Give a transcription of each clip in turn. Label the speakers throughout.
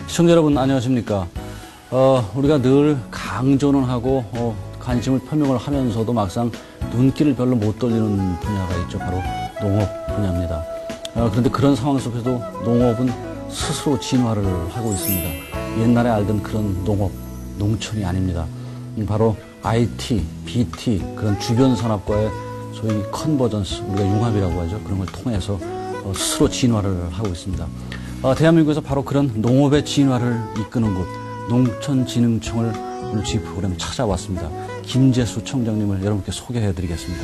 Speaker 1: 시청자 여러분 안녕하십니까. 우리가 늘 강조는 하고 관심을 표명을 하면서도 막상 눈길을 별로 못 돌리는 분야가 있죠. 바로 농업 분야입니다. 그런데 그런 상황 속에서도 농업은 스스로 진화를 하고 있습니다. 옛날에 알던 그런 농업, 농촌이 아닙니다. 바로 IT, BT 그런 주변 산업과의 소위 컨버전스, 우리가 융합이라고 하죠. 그런 걸 통해서 스스로 진화를 하고 있습니다. 대한민국에서 바로 그런 농업의 진화를 이끄는 곳, 농촌진흥청을 오늘 저희 프로그램에 찾아왔습니다. 김재수 청장님을 여러분께 소개해드리겠습니다.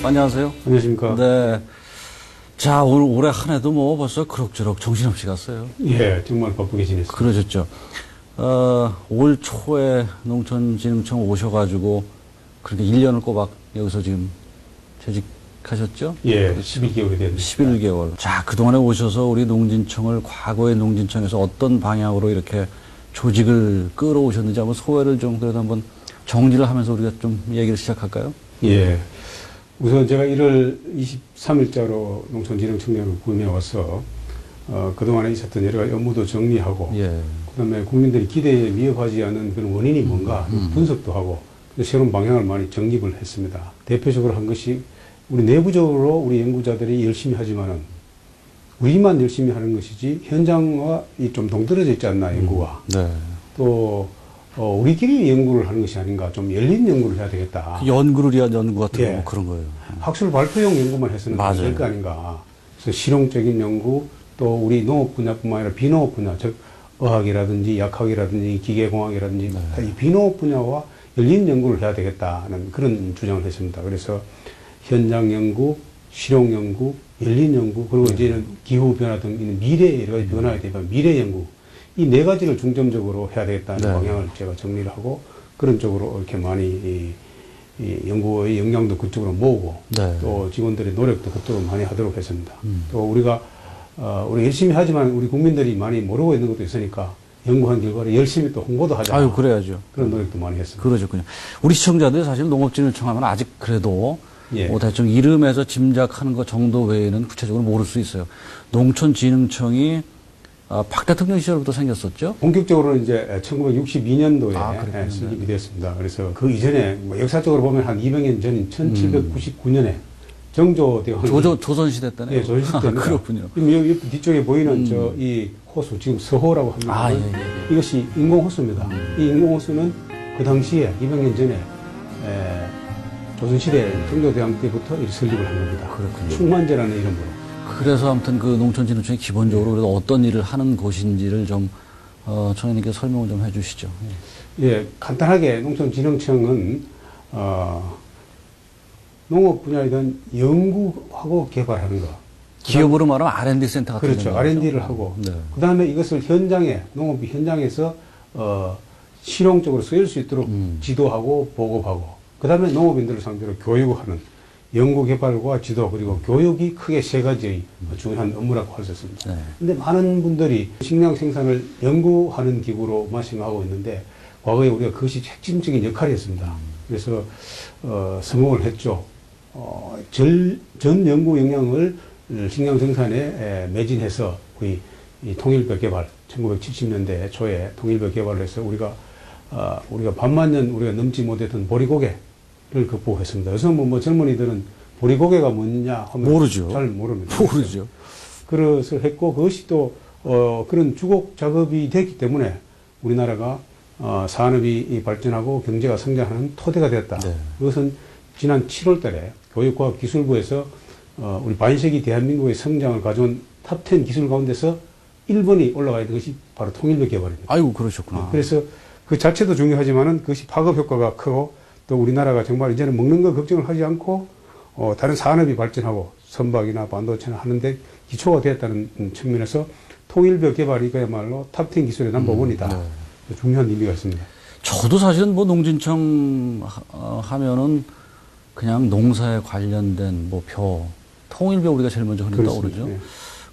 Speaker 1: 안녕하세요.
Speaker 2: 안녕하십니까.
Speaker 1: 네. 자, 오늘 올해 한 해도 뭐 벌써 그럭저럭 정신없이 갔어요.
Speaker 2: 예, 정말 바쁘게 지냈습니다.
Speaker 1: 그러셨죠. 올 초에 농촌진흥청 오셔가지고 그렇게 1년을 꼬박 여기서 지금 재직하셨죠?
Speaker 2: 예, 11개월이 됐습니다.
Speaker 1: 11개월. 자, 그동안에 오셔서 우리 농진청을 과거의 농진청에서 어떤 방향으로 이렇게 조직을 끌어오셨는지 한번 소회를 좀 그래도 한번 정리를 하면서 우리가 좀 얘기를 시작할까요?
Speaker 2: 예. 우선 제가 1월 23일자로 농촌진흥청장으로 부임해 와서 그동안에 있었던 여러 가지 업무도 정리하고
Speaker 1: 예.
Speaker 2: 그다음에 국민들이 기대에 미흡하지 않은 그런 원인이 뭔가 분석도 하고 새로운 방향을 많이 정립을 했습니다. 대표적으로 한 것이 우리 내부적으로 우리 연구자들이 열심히 하지만은 우리만 열심히 하는 것이지 현장과 좀 동떨어져 있지 않나 연구가.
Speaker 1: 네.
Speaker 2: 또 우리끼리 연구를 하는 것이 아닌가, 좀 열린 연구를 해야 되겠다.
Speaker 1: 연구를 위한 연구 같은
Speaker 2: 예.
Speaker 1: 뭐 그런 거예요.
Speaker 2: 학술 발표용 연구만 해서는 안 될 거 아닌가. 그래서 실용적인 연구, 또 우리 농업 분야뿐만 아니라 비농업 분야, 즉 어학이라든지 약학이라든지 기계공학이라든지
Speaker 1: 네.
Speaker 2: 이 비농업 분야와 열린 연구를 해야 되겠다는 그런 주장을 했습니다. 그래서 현장 연구, 실용 연구, 열린 연구, 그리고 이제는 기후 변화 등 미래의 여러 가지 변화에 대한 미래 연구, 이 네 가지를 중점적으로 해야 되겠다는
Speaker 1: 네.
Speaker 2: 방향을 제가 정리를 하고 그런 쪽으로 이렇게 많이 이 연구의 역량도 그쪽으로 모으고
Speaker 1: 네.
Speaker 2: 또 직원들의 노력도 그쪽으로 많이 하도록 했습니다. 또 우리가 우리 열심히 하지만 우리 국민들이 많이 모르고 있는 것도 있으니까 연구한 결과를 열심히 또 홍보도 하자.
Speaker 1: 아유, 그래야죠.
Speaker 2: 그런 노력도 많이 했습니다.
Speaker 1: 그러셨군요. 우리 시청자들이 사실 농업진흥청 하면 아직 그래도
Speaker 2: 예.
Speaker 1: 대충 이름에서 짐작하는 것 정도 외에는 구체적으로 모를 수 있어요. 농촌진흥청이 박 대통령 시절부터 생겼었죠?
Speaker 2: 본격적으로는 이제 1962년도에
Speaker 1: 그렇군요.
Speaker 2: 됐습니다. 그래서 그 이전에 뭐 역사적으로 보면 한 200년 전인 1799년에 정조대왕
Speaker 1: 조선시대 때네.
Speaker 2: 예, 조선시대 때입니다.
Speaker 1: 그렇군요.
Speaker 2: 여기 뒤쪽에 보이는 이 호수, 지금 서호라고 합니다.
Speaker 1: 예.
Speaker 2: 이것이 인공호수입니다. 이 인공호수는 그 당시에 200년 전에 조선시대 정조대왕 때부터 설립을 한 겁니다.
Speaker 1: 그렇군요.
Speaker 2: 충만제라는 이름으로.
Speaker 1: 그래서 아무튼 그 농촌진흥청이 기본적으로 그래도 어떤 일을 하는 곳인지를 좀 청장님께 설명을 좀 해주시죠.
Speaker 2: 예, 간단하게 농촌진흥청은 농업 분야에 대한 연구하고 개발하는 거.
Speaker 1: 기업으로 말하면 R&D 센터 같은
Speaker 2: 그렇죠. R&D를 하고
Speaker 1: 네.
Speaker 2: 그다음에 이것을 현장에 농업 현장에서 실용적으로 쓰일 수 있도록 지도하고 보급하고 그다음에 농업인들을 상대로 교육하는 연구 개발과 지도 그리고 교육이 크게 세 가지의 중요한 업무라고 할 수 있습니다. 그런데 많은 분들이 식량 생산을 연구하는 기구로만 생각하고 있는데 과거에 우리가 그것이 핵심적인 역할이었습니다. 그래서 성공을 했죠. 전 연구 역량을 식량 생산에 매진해서 거의 이 통일벽 개발 1970년대 초에 통일벽 개발을 해서 우리가 반만 년 우리가 넘지 못했던 보리고개 를 극복했습니다. 요즘 뭐 젊은이들은 보리고개가 뭐냐 하면
Speaker 1: 모르죠.
Speaker 2: 잘 모릅니다.
Speaker 1: 모르죠.
Speaker 2: 그것을 했고 그것이 또 그런 주곡 작업이 됐기 때문에 우리나라가 산업이 발전하고 경제가 성장하는 토대가 됐다.
Speaker 1: 네.
Speaker 2: 그것은 지난 7월달에 교육과학기술부에서 우리 반세기 대한민국의 성장을 가져온 탑10 기술 가운데서 1번이 올라가야 되는 것이 바로 통일벽 개발입니다.
Speaker 1: 아이고 그러셨구나.
Speaker 2: 그래서 그 자체도 중요하지만은 그것이 파급 효과가 크고 또 우리나라가 정말 이제는 먹는 거 걱정을 하지 않고 다른 산업이 발전하고 선박이나 반도체나 하는데 기초가 되었다는 측면에서 통일벽 개발이 그야말로 탑10 기술의 넘버원이다. 네. 중요한 의미가 있습니다.
Speaker 1: 저도 사실은 뭐 농진청 하면은 그냥 농사에 관련된 뭐 벼, 통일교 우리가 제일 먼저 흔히
Speaker 2: 그렇습니다.
Speaker 1: 떠오르죠.
Speaker 2: 네.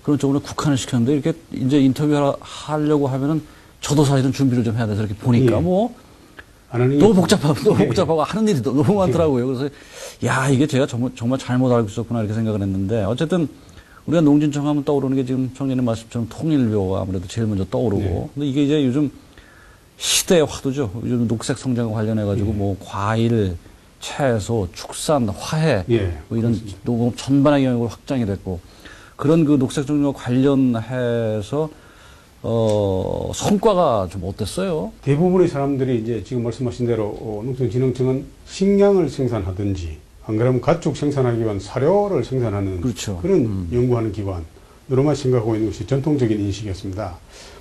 Speaker 1: 그런 쪽으로 국한을 시켰는데 이렇게 이제 인터뷰하려고 하면은 저도 사실은 준비를 좀 해야 돼서 이렇게 보니까
Speaker 2: 예.
Speaker 1: 뭐
Speaker 2: 안 하는
Speaker 1: 너무
Speaker 2: 게
Speaker 1: 복잡하고
Speaker 2: 예.
Speaker 1: 복잡하고 하는 일이 너무 많더라고요. 그래서 야 이게 제가 정말 잘못 알고 있었구나 이렇게 생각을 했는데 어쨌든 우리가 농진청 하면 떠오르는 게 지금 청년의 말씀처럼 통일교가 아무래도 제일 먼저 떠오르고
Speaker 2: 네.
Speaker 1: 근데 이게 이제 요즘 시대의 화두죠. 요즘 녹색 성장과 관련해 가지고 뭐 과일, 채소, 축산, 화해
Speaker 2: 예.
Speaker 1: 뭐 이런 농업 전반의 영역으로 확장이 됐고 그런 그 녹색 성장과 관련해서 성과가 좀 어땠어요?
Speaker 2: 대부분의 사람들이 이제 지금 말씀하신 대로 농촌진흥청은 식량을 생산하든지 안 그러면 가축 생산하기 위한 사료를 생산하는
Speaker 1: 그렇죠.
Speaker 2: 그런 연구하는 기관으로만 생각하고 있는 것이 전통적인 인식이었습니다.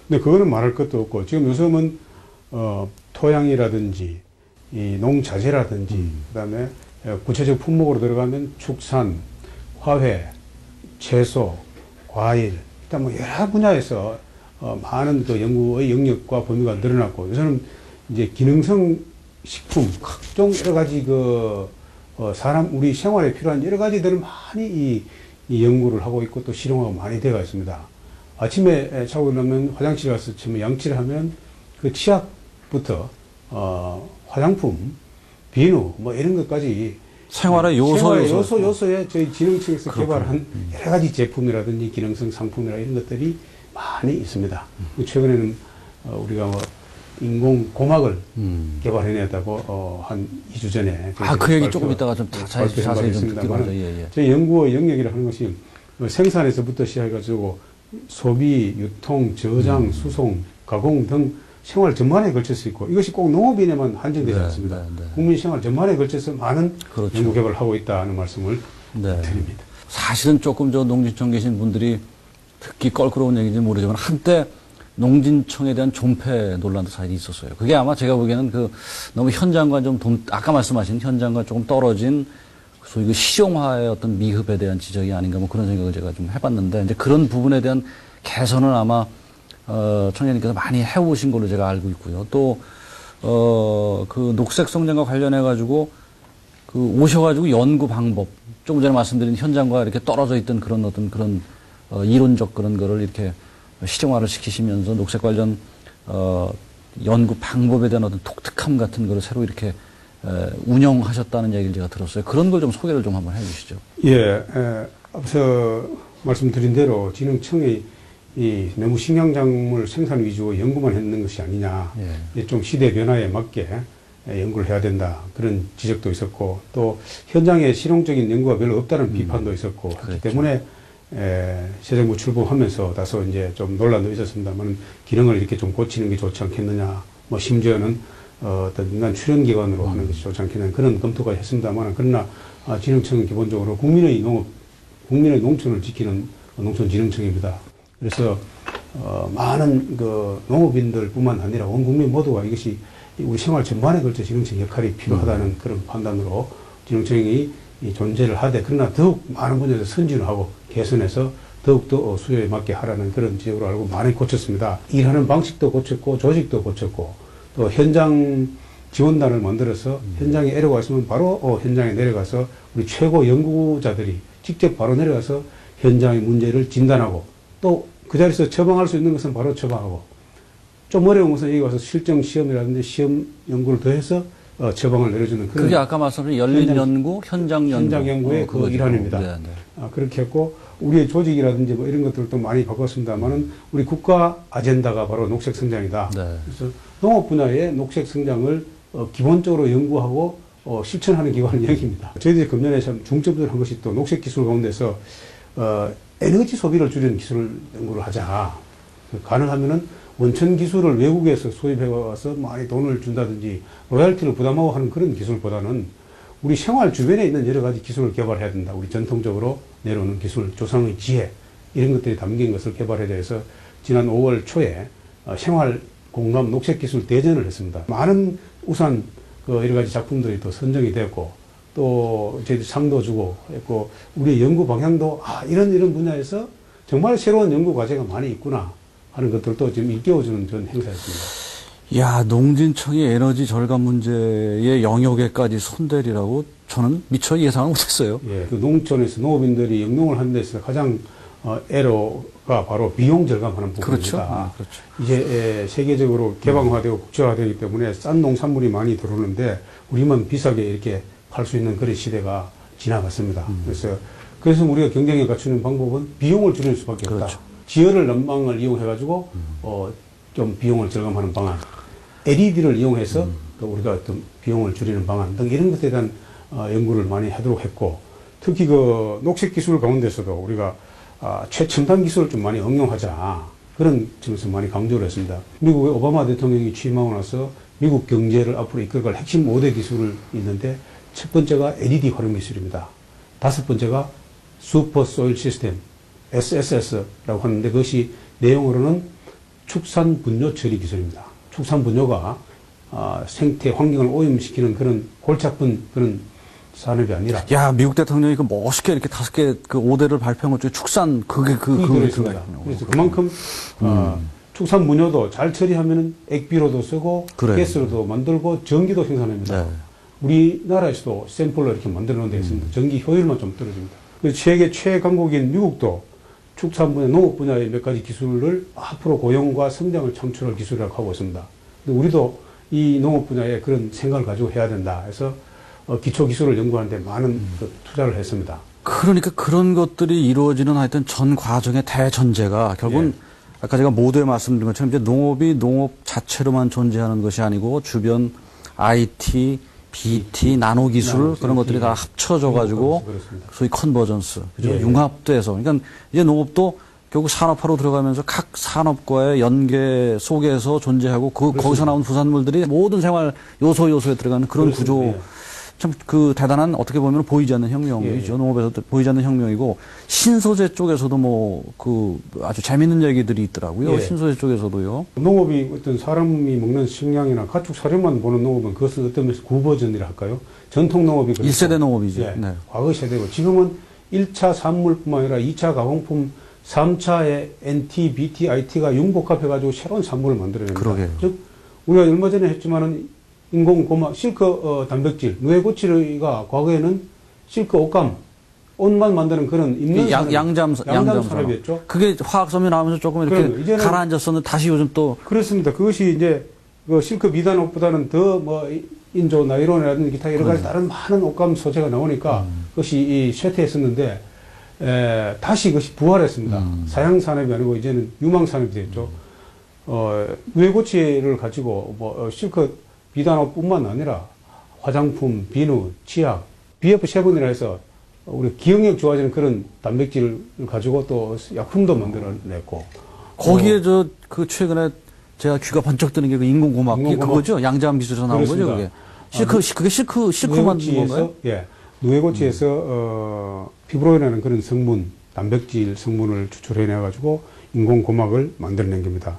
Speaker 2: 근데 그거는 말할 것도 없고 지금 요즘은 토양이라든지 이 농자재라든지 그다음에 구체적 품목으로 들어가면 축산, 화훼, 채소, 과일 일단 뭐 여러 분야에서 많은 그 연구의 영역과 범위가 늘어났고 요새는 이제 기능성 식품 각종 여러 가지 사람 우리 생활에 필요한 여러 가지들을 많이 이 연구를 하고 있고 또 실용화가 많이 되어 있습니다. 아침에 자고 일어나면 화장실 가서 처음에 양치를 하면 그 치약부터 화장품, 비누 뭐 이런 것까지
Speaker 1: 생활의
Speaker 2: 요소에 저희 진흥청에서 개발한 여러 가지 제품이라든지 기능성 상품이라 이런 것들이 많이 있습니다. 최근에는 우리가 뭐 인공 고막을 개발해냈다고 한 2주 전에
Speaker 1: 그 얘기 조금 이따가 좀 자세히 좀 듣기로 하죠. 예.
Speaker 2: 저희 연구의 영역이라 하는 것이 생산에서부터 시작해가지고 소비, 유통, 저장, 수송, 가공 등 생활 전반에 걸쳐서 있고 이것이 꼭 농업인에만 한정되지 않습니다.
Speaker 1: 네.
Speaker 2: 국민 생활 전반에 걸쳐서 많은
Speaker 1: 그렇죠.
Speaker 2: 연구 개발을 하고 있다는 말씀을 드립니다.
Speaker 1: 사실은 조금 저 농진청 계신 분들이 듣기 껄끄러운 얘기인지 모르지만 한때 농진청에 대한 존폐 논란도 사실이 있었어요. 그게 아마 제가 보기에는 너무 현장과 아까 말씀하신 현장과 조금 떨어진 소위 그 실용화의 어떤 미흡에 대한 지적이 아닌가 뭐 그런 생각을 제가 좀 해봤는데 이제 그런 부분에 대한 개선을 아마 청년님께서 많이 해오신 걸로 제가 알고 있고요. 또 그 녹색 성장과 관련해 가지고 오셔가지고 연구 방법 조금 전에 말씀드린 현장과 이렇게 떨어져 있던 그런 어떤 그런 이론적 그런 거를 이렇게 실용화를 시키시면서 녹색 관련 연구 방법에 대한 어떤 독특함 같은 거를 새로 이렇게 운영하셨다는 얘기를 제가 들었어요. 그런 걸 좀 소개를 좀 한번 해주시죠.
Speaker 2: 예, 앞서 말씀드린 대로 진흥청이 이 너무 식량작물 생산 위주의 연구만 했는 것이 아니냐.
Speaker 1: 예.
Speaker 2: 좀 시대 변화에 맞게 연구를 해야 된다. 그런 지적도 있었고 또 현장에 실용적인 연구가 별로 없다는 비판도 있었고
Speaker 1: 그렇죠.
Speaker 2: 그렇기 때문에 새 정부 출범하면서 다소 이제 좀 논란도 있었습니다만 기능을 이렇게 좀 고치는 게 좋지 않겠느냐. 뭐 심지어는 어떤 민간 출연기관으로 하는 것이 좋지 않겠느냐. 그런 검토가 했습니다만 그러나 진흥청은 기본적으로 국민의 농촌을 지키는 농촌진흥청입니다. 그래서 많은 농업인들뿐만 아니라 온 국민 모두가 이것이 우리 생활 전반에 걸쳐 진흥청 역할이 필요하다는 그런 판단으로 진흥청이 존재를 하되 그러나 더욱 많은 분야에서 선진을 하고 개선해서 더욱더 수요에 맞게 하라는 그런 지적으로 알고 많이 고쳤습니다. 일하는 방식도 고쳤고 조직도 고쳤고 또 현장 지원단을 만들어서 현장에 애로가 있으면 바로 현장에 내려가서 우리 최고 연구자들이 직접 바로 내려가서 현장의 문제를 진단하고 또 그 자리에서 처방할 수 있는 것은 바로 처방하고 좀 어려운 것은 여기 와서 실정 시험이라든지 시험 연구를 더해서 처방을 내려주는 그런
Speaker 1: 그게 아까 말씀하신 열린 연구, 현장
Speaker 2: 연구의 그 일환입니다.
Speaker 1: 네.
Speaker 2: 그렇게 했고 우리의 조직이라든지 뭐 이런 것들도 많이 바꿨습니다만은 우리 국가 아젠다가 바로 녹색 성장이다.
Speaker 1: 네.
Speaker 2: 그래서 농업 분야의 녹색 성장을 기본적으로 연구하고 실천하는 기관은 여기입니다. 저희들이 금년에 참 중점적으로 한 것이 또 녹색 기술 가운데서 에너지 소비를 줄이는 기술 연구를 하자. 가능하면은 원천 기술을 외국에서 수입해 와서 많이 돈을 준다든지 로얄티를 부담하고 하는 그런 기술보다는 우리 생활 주변에 있는 여러 가지 기술을 개발해야 된다. 우리 전통적으로 내려오는 기술, 조상의 지혜 이런 것들이 담긴 것을 개발해야 돼서 지난 5월 초에 생활 공감 녹색 기술 대전을 했습니다. 많은 우산 여러 가지 작품들이 또 선정이 됐고 또 저희들 상도 주고 했고 우리의 연구 방향도 이런 분야에서 정말 새로운 연구 과제가 많이 있구나 하는 것들도 지금 일깨워주는 그런 행사였습니다.
Speaker 1: 야, 농진청이 에너지 절감 문제의 영역에까지 손대리라고 저는 미처 예상을 못했어요.
Speaker 2: 예, 그 농촌에서 농업인들이 영농을 하는 데서 가장 애로가 바로 비용 절감하는
Speaker 1: 그렇죠.
Speaker 2: 부분입니다.
Speaker 1: 그렇죠.
Speaker 2: 이제 세계적으로 개방화되고 국제화되기 때문에 싼 농산물이 많이 들어오는데 우리만 비싸게 이렇게 팔 수 있는 그런 시대가 지나갔습니다. 그래서 우리가 경쟁에 갖추는 방법은 비용을 줄일 수밖에 없다.
Speaker 1: 그렇죠.
Speaker 2: 지열을 난방을 이용해가지고 좀 비용을 절감하는 방안, LED를 이용해서 또 우리가 어떤 비용을 줄이는 방안 등 이런 것에 대한 연구를 많이 하도록 했고, 특히 그 녹색 기술 가운데서도 우리가 최첨단 기술을 좀 많이 응용하자, 그런 점에서 많이 강조를 했습니다. 미국의 오바마 대통령이 취임하고 나서 미국 경제를 앞으로 이끌어갈 핵심 5대 기술을 있는데, 첫 번째가 LED 활용 기술입니다. 다섯 번째가 슈퍼 소일 시스템 SSS라고 하는데, 그것이 내용으로는 축산 분뇨 처리 기술입니다. 축산 분뇨가 생태 환경을 오염시키는 그런 골치 아픈 그런 산업이 아니라.
Speaker 1: 야, 미국 대통령이 그 멋있게 이렇게 5개 그 5대를 발표한 것 중에 축산 그게
Speaker 2: 들어있습니다. 그래서 그만큼 축산 분뇨도 잘 처리하면 액비로도 쓰고
Speaker 1: 그래요.
Speaker 2: 가스로도 만들고 전기도 생산합니다.
Speaker 1: 네.
Speaker 2: 우리나라에서도 샘플로 이렇게 만들어 놓은 데 있습니다. 전기 효율만 좀 떨어집니다. 그래서 세계 최강국인 미국도 축산 분야, 농업 분야의 몇 가지 기술을 앞으로 고용과 성장을 창출할 기술이라고 하고 있습니다. 근데 우리도 이 농업 분야에 그런 생각을 가지고 해야 된다 해서 기초 기술을 연구하는 데 많은 투자를 했습니다.
Speaker 1: 그러니까 그런 것들이 이루어지는 하여튼 전 과정의 대전제가 결국은 아까 제가 모두에 말씀드린 것처럼 이제 농업이 농업 자체로만 존재하는 것이 아니고 주변 IT, BT, 나노 기술 그런 것들이 다 합쳐져 가지고 소위 컨버전스, 그죠? 융합돼서 그러니까 이제 농업도 결국 산업화로 들어가면서 각 산업과의 연계 속에서 존재하고 거기서 나온 부산물들이 모든 생활 요소에 들어가는 그런 구조. 참 그 대단한 어떻게 보면 보이지 않는 혁명이죠. 농업에서도 보이지 않는 혁명이고, 신소재 쪽에서도 뭐 그 아주 재밌는 얘기들이 있더라고요. 신소재 쪽에서도요.
Speaker 2: 농업이 어떤 사람이 먹는 식량이나 가축 사료만 보는 농업은 그것은 어떤 면에서 구버전이라 할까요? 전통 농업이
Speaker 1: 1세대 농업이죠. 네.
Speaker 2: 과거 세대고, 지금은 1차 산물뿐만 아니라 2차 가공품, 3차의 NT, BT, IT가 융복합해가지고 새로운 산물을 만들어냅니다.
Speaker 1: 그러게요.
Speaker 2: 즉 우리가 얼마 전에 했지만은 인공 고막, 실크 단백질, 누에고치가 과거에는 실크 옷만 만드는 그런 입는
Speaker 1: 양잠
Speaker 2: 산업이었죠.
Speaker 1: 그게 화학섬유 나오면서 조금 이렇게 가라앉았었는데 다시 요즘 또.
Speaker 2: 그렇습니다. 그것이 이제 그 실크 미단 옷보다는 더 뭐 인조, 나이론이라든지 기타 여러 가지 다른 많은 옷감 소재가 나오니까 그것이 이 쇠퇴했었는데, 다시 그것이 부활했습니다. 사양 산업이 아니고 이제는 유망 산업이 됐죠. 누에고치를 가지고 뭐 실크 비단옷뿐만 아니라 화장품, 비누, 치약, BF7이라 해서 우리 기억력 좋아지는 그런 단백질을 가지고 또 약품도 만들어냈고.
Speaker 1: 거기에 그 최근에 제가 귀가 번쩍 뜨는 게 그 인공고막, 그거죠? 양자암 기술에서 나온 거죠, 그게. 그게 실크 만든 건가요?
Speaker 2: 예. 누에고치에서 피브로인이라는 그런 성분, 단백질 성분을 추출해내가지고 인공고막을 만들어낸 겁니다.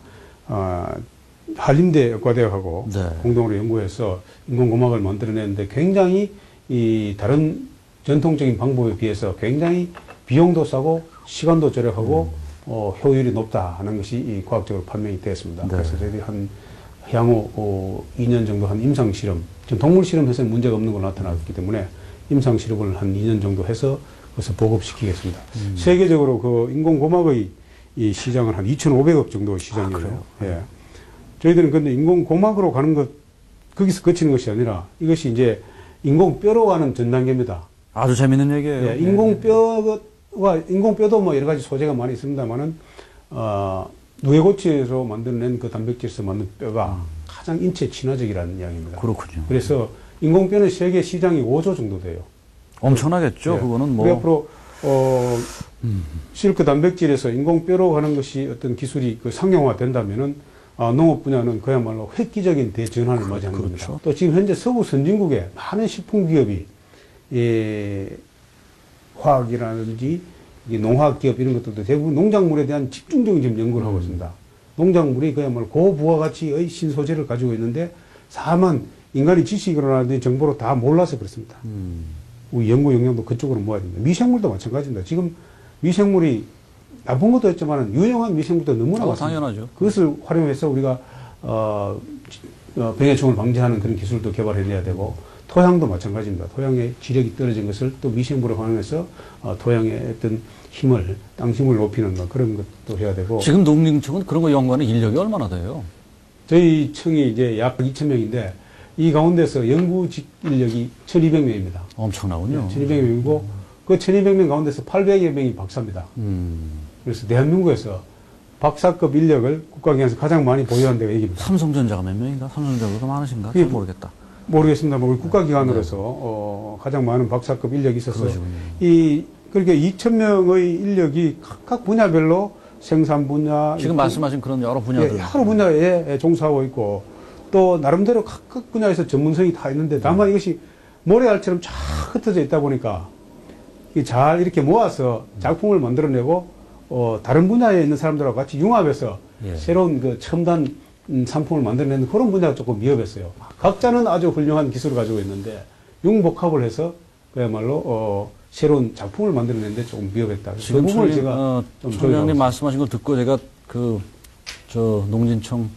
Speaker 2: 한림대 의과대학하고 공동으로 연구해서 인공고막을 만들어내는데, 굉장히 이 다른 전통적인 방법에 비해서 굉장히 비용도 싸고 시간도 절약하고 효율이 높다 하는 것이 이 과학적으로 판명이 되었습니다. 그래서 저희들이 향후 2년 정도 한 임상 실험, 지금 동물 실험에서는 문제가 없는 걸로 나타났기 때문에 임상 실험을 한 2년 정도 해서 그것을 보급시키겠습니다. 세계적으로 그 인공고막의 이 시장은 한 2,500억 정도 시장이에요. 예. 저희들은 근데 인공고막으로 가는 것, 거기서 그치는 것이 아니라 이것이 이제 인공뼈로 가는 전 단계입니다.
Speaker 1: 아주 재밌는 얘기예요.
Speaker 2: 예, 인공뼈도 뭐 여러 가지 소재가 많이 있습니다만은, 누에고치에서 만들어낸 그 단백질에서 만든 뼈가 가장 인체 친화적이라는 이야기입니다.
Speaker 1: 그렇군요.
Speaker 2: 그래서 인공뼈는 세계 시장이 5조 정도 돼요.
Speaker 1: 엄청나겠죠. 그거는 뭐.
Speaker 2: 우리 앞으로, 실크 단백질에서 인공뼈로 가는 것이 어떤 기술이 그 상용화 된다면은, 농업 분야는 그야말로 획기적인 대전환을 맞이하는 겁니다. 또 지금 현재 서구 선진국에 많은 식품 기업이, 화학이라든지 농화학 기업 이런 것들도 대부분 농작물에 대한 집중적인 지금 연구를 하고 있습니다. 농작물이 그야말로 고부가가치의 신소재를 가지고 있는데, 다만 인간이 지식이 일어나는데 정보로 다 몰라서 그렇습니다. 우리 연구 역량도 그쪽으로 모아야 됩니다. 미생물도 마찬가지입니다. 지금 미생물이 나쁜 것도 있지만 유용한 미생물도 너무나 많습니다.
Speaker 1: 당연하죠.
Speaker 2: 그것을 활용해서 우리가 병해충을 방지하는 그런 기술도 개발해내야 되고 토양도 마찬가지입니다. 토양의 지력이 떨어진 것을 또 미생물을 활용해서 토양의 어떤 힘을 땅 힘을 높이는 뭐 그런 것도 해야 되고
Speaker 1: 지금 농림청은 그런 거 연구하는 인력이 얼마나 돼요?
Speaker 2: 저희 청이 이제 약 2,000명인데 이 가운데서 연구직 인력이 1,200명입니다.
Speaker 1: 엄청나군요.
Speaker 2: 1,200명이고 그 1,200명 가운데서 800여 명이 박사입니다. 그래서 대한민국에서 박사급 인력을 국가기관에서 가장 많이 보유한 데가 여기입니다.
Speaker 1: 삼성전자가 몇 명인가? 삼성전자가 더 많으신가? 잘 모르겠다.
Speaker 2: 모르겠습니다. 우리 국가기관으로서 가장 많은 박사급 인력이 있어서
Speaker 1: 그러시군요.
Speaker 2: 그렇게 2,000명의 인력이 각 분야별로 생산 분야
Speaker 1: 지금 말씀하신 그런 여러 분야들.
Speaker 2: 여러 분야에 종사하고 있고 또 나름대로 각각 분야에서 전문성이 다 있는데 다만 이것이 모래알처럼 쫙 흩어져 있다 보니까 잘 이렇게 모아서 작품을 만들어내고 다른 분야에 있는 사람들하고 같이 융합해서
Speaker 1: 예.
Speaker 2: 새로운 그 첨단 상품을 만들어내는 그런 분야가 조금 위협했어요. 각자는 아주 훌륭한 기술을 가지고 있는데 융복합을 해서 그야말로 새로운 작품을 만들어내는데 조금 위협했다. 그
Speaker 1: 지금
Speaker 2: 부분을 제가 좀
Speaker 1: 총장님 말씀하신 걸 듣고 제가 농진청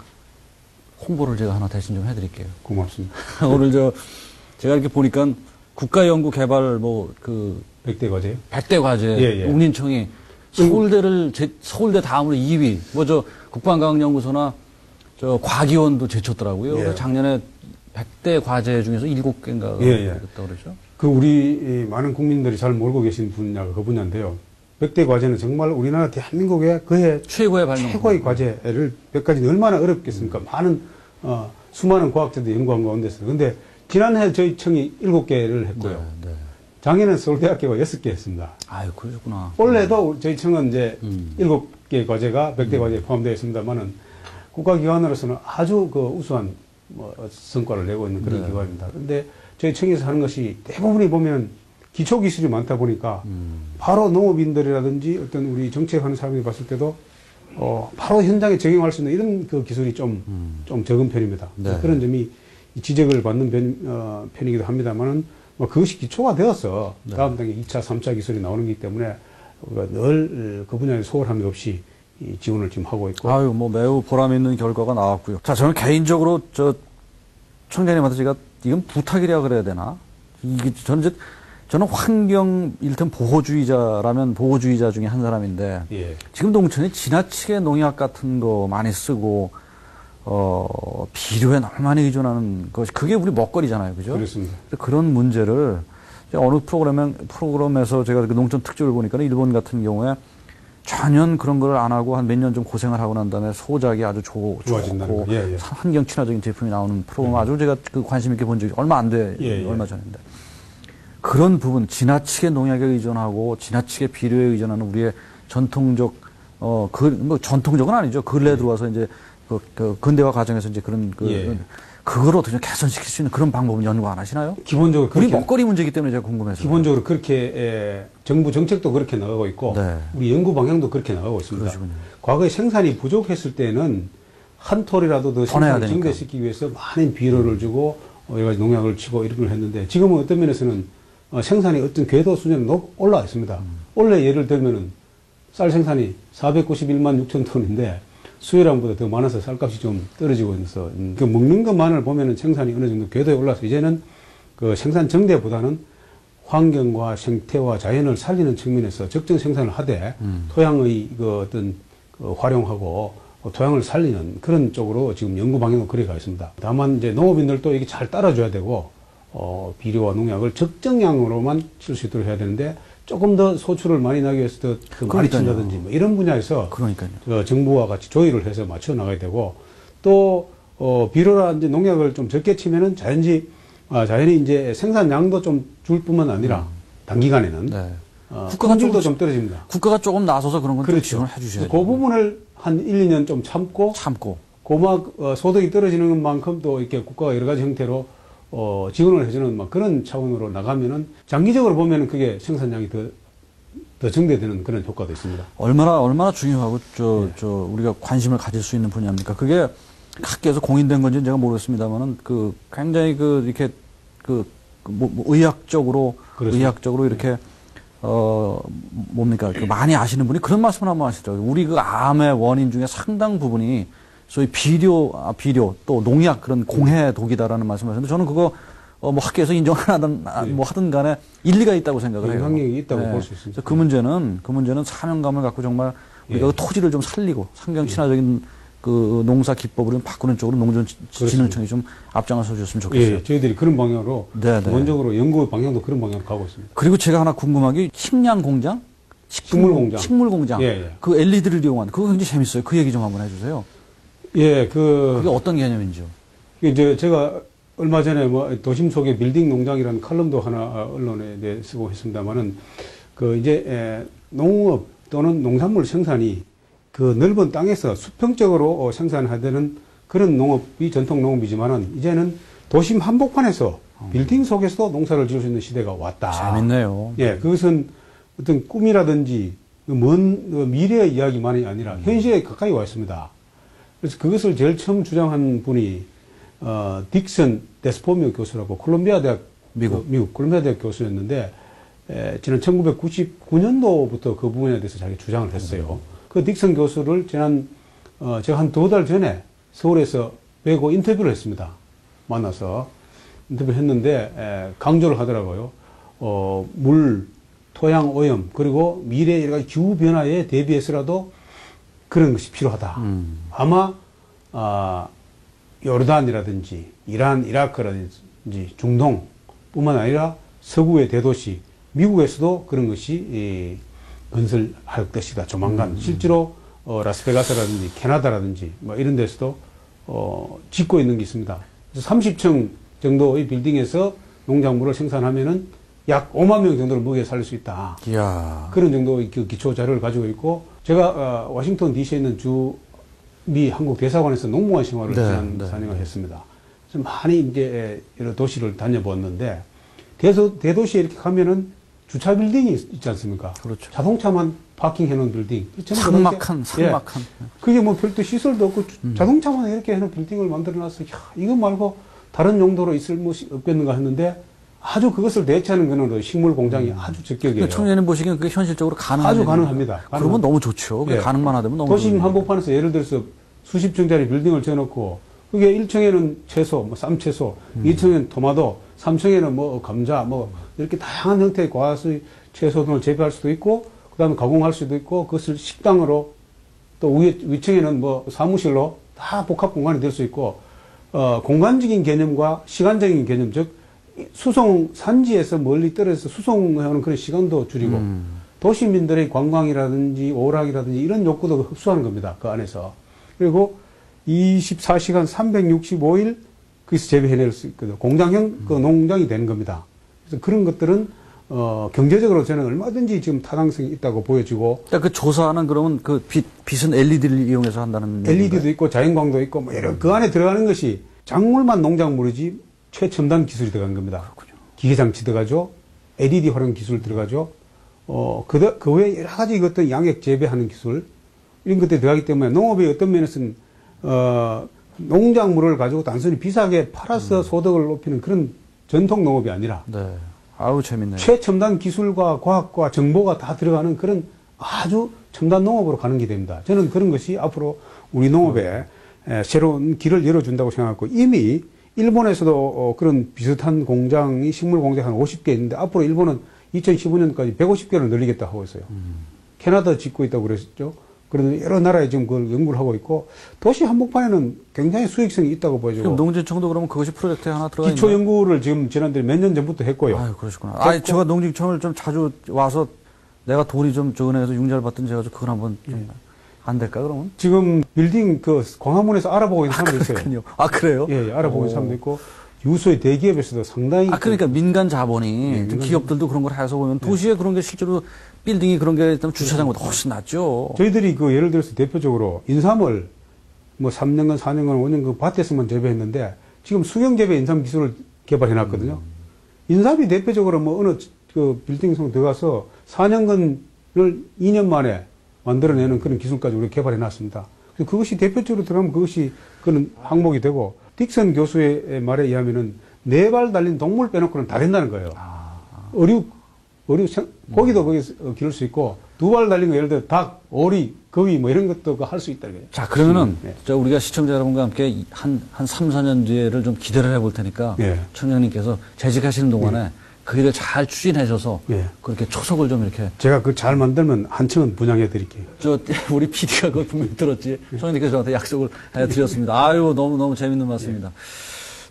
Speaker 1: 홍보를 제가 하나 대신 좀 해드릴게요.
Speaker 2: 고맙습니다.
Speaker 1: 오늘 제가 이렇게 보니까 국가연구개발
Speaker 2: 100대 과제요?
Speaker 1: 100대 과제
Speaker 2: 예, 예.
Speaker 1: 농진청이 서울대 다음으로 2위. 국방과학연구소나 과기원도 제쳤더라고요.
Speaker 2: 예.
Speaker 1: 그래서 작년에 100대 과제 중에서 7개인가 그랬다고 그러죠.
Speaker 2: 우리 많은 국민들이 잘 모르고 계신 분야가 그 분야인데요. 100대 과제는 정말 우리나라 대한민국의 그해
Speaker 1: 최고의 발명.
Speaker 2: 최고의 과제를 100가지는 얼마나 어렵겠습니까? 많은 수많은 과학자들이 연구한 가운데서. 근데 지난해 저희 청이 7개를 했고요.
Speaker 1: 네.
Speaker 2: 작년에 서울대학교가 6개 했습니다.
Speaker 1: 아유, 그러셨구나.
Speaker 2: 올해도 저희 청은 이제 7개 과제가 100대 과제에 포함되어 있습니다만은 국가기관으로서는 아주 우수한 성과를 내고 있는 그런
Speaker 1: 네.
Speaker 2: 기관입니다. 그런데 저희 청에서 하는 것이 대부분이 보면 기초기술이 많다 보니까 바로 농업인들이라든지 어떤 우리 정책하는 사람들이 봤을 때도 바로 현장에 적용할 수 있는 이런 그 기술이 좀 적은 편입니다.
Speaker 1: 네.
Speaker 2: 그런 점이 지적을 받는 편이기도 합니다만은 그것이 기초가 되어서
Speaker 1: 네.
Speaker 2: 다음 단계 2차, 3차 기술이 나오는 거기 때문에 우리가 늘 그 분야에 소홀함이 없이 지원을 지금 하고 있고.
Speaker 1: 아유, 매우 보람 있는 결과가 나왔고요. 자, 저는 개인적으로 총장님한테 제가 이건 부탁이라 그래야 되나? 저는 환경, 일단 보호주의자라면 보호주의자 중에 한 사람인데,
Speaker 2: 예.
Speaker 1: 지금 농촌이 지나치게 농약 같은 거 많이 쓰고, 비료에 너무 많이 의존하는 것이, 그게 우리 먹거리잖아요. 그죠?
Speaker 2: 그렇습니다.
Speaker 1: 그런 문제를, 어느 프로그램에서 제가 그 농촌 특집을 보니까 일본 같은 경우에 전혀 그런 걸 안 하고 한 몇 년 좀 고생을 하고 난 다음에 소작이 아주
Speaker 2: 좋아진다는
Speaker 1: 좋고
Speaker 2: 거. 예, 예.
Speaker 1: 환경 친화적인 제품이 나오는 프로그램 아주 제가 관심 있게 본 적이 얼마 안 돼,
Speaker 2: 예.
Speaker 1: 얼마 전인데. 그런 부분, 지나치게 농약에 의존하고 지나치게 비료에 의존하는 우리의 전통적, 전통적은 아니죠. 근래에 들어와서 이제 근대화 과정에서 이제 그걸 어떻게 개선시킬 수 있는 그런 방법은 연구 안 하시나요?
Speaker 2: 기본적으로
Speaker 1: 우리 먹거리 문제이기 때문에 제가 궁금해서.
Speaker 2: 기본적으로 그렇게 정부 정책도 그렇게 나가고 있고
Speaker 1: 네.
Speaker 2: 우리 연구 방향도 그렇게 나가고 있습니다.
Speaker 1: 그러시군요.
Speaker 2: 과거에 생산이 부족했을 때는 한 톨이라도 더
Speaker 1: 더 내야
Speaker 2: 생산을
Speaker 1: 되니까.
Speaker 2: 증대시키기 위해서 많은 비료를 주고 여러 가지 농약을 치고 이런 걸 했는데 지금은 어떤 면에서는 생산이 어떤 궤도 수준에 올라와 있습니다. 원래 예를 들면은 쌀 생산이 491만 6천 톤인데 수요량보다 더 많아서 쌀값이 좀 떨어지고 있어서 그 먹는 것만을 보면은 생산이 어느 정도 궤도에 올라서 이제는 그 생산 정대보다는 환경과 생태와 자연을 살리는 측면에서 적정 생산을 하되 토양의 활용하고 토양을 살리는 그런 쪽으로 지금 연구 방향으로 그래 가 있습니다. 다만 이제 농업인들도 이게 잘 따라줘야 되고 비료와 농약을 적정량으로만 칠 수 있도록 해야 되는데 조금 더 소출을 많이 나기 위해서 더 많이 친다든지 이런 분야에서
Speaker 1: 그러니까요.
Speaker 2: 정부와 같이 조율을 해서 맞춰 나가야 되고 또 비료나 이제 농약을 좀 적게 치면은 자연히 이제 생산량도 좀 줄 뿐만 아니라 단기간에는
Speaker 1: 네.
Speaker 2: 국가가 좀 떨어집니다.
Speaker 1: 국가가 조금 나서서 그런 건 좀
Speaker 2: 그렇죠.
Speaker 1: 지원을 해주셔야죠.
Speaker 2: 그 부분을 한 1, 2년 좀 참고 고막 소득이 떨어지는 만큼 또 이렇게 국가가 여러 가지 형태로 지원을 해주는 막 그런 차원으로 나가면은 장기적으로 보면은 그게 생산량이 더 증대되는 그런 효과도 있습니다.
Speaker 1: 얼마나 중요하고 우리가 관심을 가질 수 있는 분야입니까? 그게 학계에서 공인된 건지는 제가 모르겠습니다만은 굉장히 이렇게 의학적으로 이렇게 많이 아시는 분이 그런 말씀을 한번 하시더라고요. 우리 암의 원인 중에 상당 부분이 소위 비료 또 농약 그런 공해 독이다라는 말씀하셨는데 저는 그거 뭐 학계에서 인정을 하든 뭐 하든 간에 일리가 있다고 생각을 해요.
Speaker 2: 영향력이 있다고 볼 수 있습니다.
Speaker 1: 그 문제는 사명감을 갖고 정말 우리가 그 토지를 좀 살리고 환경 친화적인 그 농사 기법으로 좀 바꾸는 쪽으로 농촌진흥청이 좀 앞장서 줬으면 좋겠어요.
Speaker 2: 예, 저희들이 그런 방향으로
Speaker 1: 네네.
Speaker 2: 기본적으로 연구 방향도 그런 방향으로 가고 있습니다.
Speaker 1: 그리고 제가 하나 궁금한 게 식량 공장,
Speaker 2: 식물 공장,
Speaker 1: 식물 공장,
Speaker 2: 예, 예.
Speaker 1: 그 LED를 이용한 그거 굉장히 재밌어요. 그 얘기 좀 한번 해주세요.
Speaker 2: 예,
Speaker 1: 그게 어떤 개념인지요?
Speaker 2: 이제 제가 얼마 전에 뭐 도심 속의 빌딩 농장이라는 칼럼도 하나 언론에 쓰고 했습니다만은 그 이제 농업 또는 농산물 생산이 그 넓은 땅에서 수평적으로 생산하는 그런 농업이 전통 농업이지만은 이제는 도심 한복판에서 빌딩 속에서도 농사를 지을 수 있는 시대가 왔다.
Speaker 1: 재밌네요.
Speaker 2: 예, 그것은 어떤 꿈이라든지 먼 미래의 이야기만이 아니라 현실에 가까이 와 있습니다. 그래서 그것을 제일 처음 주장한 분이 딕슨 데스포미오 교수라고 콜롬비아 대학 미국 콜롬비아 대학 교수였는데 지난 1999년도부터 그 부분에 대해서 자기 주장을 했어요. 그 딕슨 교수를 지난 제가 한 2달 전에 서울에서 뵈고 인터뷰를 했습니다. 만나서 인터뷰를 했는데 강조를 하더라고요. 물, 토양 오염 그리고 미래 여러 가지 기후 변화에 대비해서라도 그런 것이 필요하다. 아마 요르단이라든지 이란, 이라크라든지 중동뿐만 아니라 서구의 대도시 미국에서도 그런 것이 건설할 것이다. 조만간 실제로 라스베가스라든지 캐나다라든지 뭐 이런 데서도 짓고 있는 게 있습니다. 그래서 30층 정도의 빌딩에서 농작물을 생산하면은 약 5만 명 정도를 먹여 살릴 수 있다.
Speaker 1: 이야.
Speaker 2: 그런 정도의 그 기초 자료를 가지고 있고 제가 워싱턴 DC에 있는 미 한국 대사관에서 농무원 생활을 지난 4년을 했습니다. 그래서 많이 이제 여러 도시를 다녀봤는데 대도시에 이렇게 가면은 주차 빌딩이 있지 않습니까?
Speaker 1: 그렇죠.
Speaker 2: 자동차만 파킹해 놓은 빌딩.
Speaker 1: 삭막한.
Speaker 2: 예, 그게 뭐 별도 시설도 없고 자동차만 이렇게 해놓은 빌딩을 만들어 놨어. 이거 말고 다른 용도로 있을 것이 없겠는가 했는데 아주 그것을 대체하는 거는 식물 공장이 아주 적격이에요.
Speaker 1: 청년님 보시기엔 그게 현실적으로 가능한
Speaker 2: 아주 가능합니다.
Speaker 1: 그러면 너무 좋죠. 그게
Speaker 2: 예.
Speaker 1: 가능만 하다면 너무
Speaker 2: 도심
Speaker 1: 좋네요.
Speaker 2: 한복판에서 예를 들어서 수십 층짜리 빌딩을 지어놓고 그게 1층에는 채소, 뭐 쌈채소, 2층에는 토마토, 3층에는 뭐 감자, 뭐 이렇게 다양한 형태의 과수의 채소 등을 재배할 수도 있고 그다음에 가공할 수도 있고 그것을 식당으로 또 위층에는 뭐 사무실로 다 복합 공간이 될 수 있고 공간적인 개념과 시간적인 개념 즉 수송 산지에서 멀리 떨어져서 수송하는 그런 시간도 줄이고 도시민들의 관광이라든지 오락이라든지 이런 욕구도 흡수하는 겁니다. 그 안에서. 그리고 24시간 365일 거기서 재배해낼 수 있거든요. 공장형 그 농장이 되는 겁니다. 그래서 그런 것들은 경제적으로 저는 얼마든지 지금 타당성이 있다고 보여지고.
Speaker 1: 그러니까 그 조사는 그러면 그 빛은 LED를 이용해서 한다는
Speaker 2: LED도
Speaker 1: 얘기인가요?
Speaker 2: 있고 자연광도 있고 뭐 여러 그 안에 들어가는 것이 작물만 농작물이지 최첨단 기술이 들어간 겁니다.
Speaker 1: 그렇군요.
Speaker 2: 기계장치 들어가죠. LED 활용 기술 들어가죠. 그 외에 여러 가지 어떤 양액 재배하는 기술 이런 것들이 들어가기 때문에 농업의 어떤 면에서는 농작물을 가지고 단순히 비싸게 팔아서 소득을 높이는 그런 전통 농업이 아니라
Speaker 1: 네. 아우 재밌네요.
Speaker 2: 최첨단 기술과 과학과 정보가 다 들어가는 그런 아주 첨단 농업으로 가는 게 됩니다. 저는 그런 것이 앞으로 우리 농업에 새로운 길을 열어준다고 생각하고 이미 일본에서도 그런 비슷한 공장이 식물 공장 한 50개 있는데 앞으로 일본은 2015년까지 150개를 늘리겠다 하고 있어요. 캐나다 짓고 있다고 그랬죠. 그래도 여러 나라에 지금 그걸 연구를 하고 있고 도시 한복판에는 굉장히 수익성이 있다고 보여지고.
Speaker 1: 그럼 농진청도 그러면 그것이 프로젝트에 하나 들어가 있나요?
Speaker 2: 기초 연구를 지금 지난달에 몇 년 전부터 했고요.
Speaker 1: 아유, 그러시구나. 제가 농진청을 좀 자주 와서 내가 돈이 좀 적은해서 융자를 받던 제가 그걸 한번 좀 안 될까 그러면?
Speaker 2: 지금 빌딩 그 광화문에서 알아보고 있는 사람도 있어요.
Speaker 1: 그렇군요. 아 그래요?
Speaker 2: 예, 알아보고 있는 사람도 있고 유수의 대기업에서도 상당히
Speaker 1: 그러니까 민간 자본이
Speaker 2: 예, 민간
Speaker 1: 기업들도 그런 걸 해서 보면 도시에 그런 게 실제로 빌딩이 그런 게 있다면 주차장보다 훨씬 낫죠.
Speaker 2: 저희들이 그 예를 들어서 대표적으로 인삼을 뭐 3년간, 4년간, 5년간 밭에서만 재배했는데 지금 수경 재배 인삼 기술을 개발해 놨거든요. 인삼이 대표적으로 뭐 어느 그 빌딩성 들어가서 4년간을 2년 만에 만들어내는 그런 기술까지 우리가 개발해 놨습니다. 그래서 그것이 대표적으로 들어가면 그것이 그런 항목이 되고 딕슨 교수의 말에 의하면은 4발 달린 동물 빼놓고는 다 된다는 거예요. 고기도 거기서 기를 수 있고 두 발 달린 거 예를 들어 닭, 오리, 거위 뭐 이런 것도 할 수 있다.
Speaker 1: 자, 그러면은
Speaker 2: 네.
Speaker 1: 우리가 시청자 여러분과 함께 한 3, 4년 뒤에를 좀 기대를 해볼 테니까
Speaker 2: 네.
Speaker 1: 청장님께서 재직하시는 동안에 그 일을 잘 추진하셔서
Speaker 2: 네.
Speaker 1: 그렇게 초석을 좀 이렇게
Speaker 2: 제가 그 잘 만들면 한 층은 분양해 드릴게요.
Speaker 1: 우리 PD가 그걸 분명히 들었지. 청장님께서 저한테 약속을 해드렸습니다. 아유, 너무너무 재밌는 말씀입니다.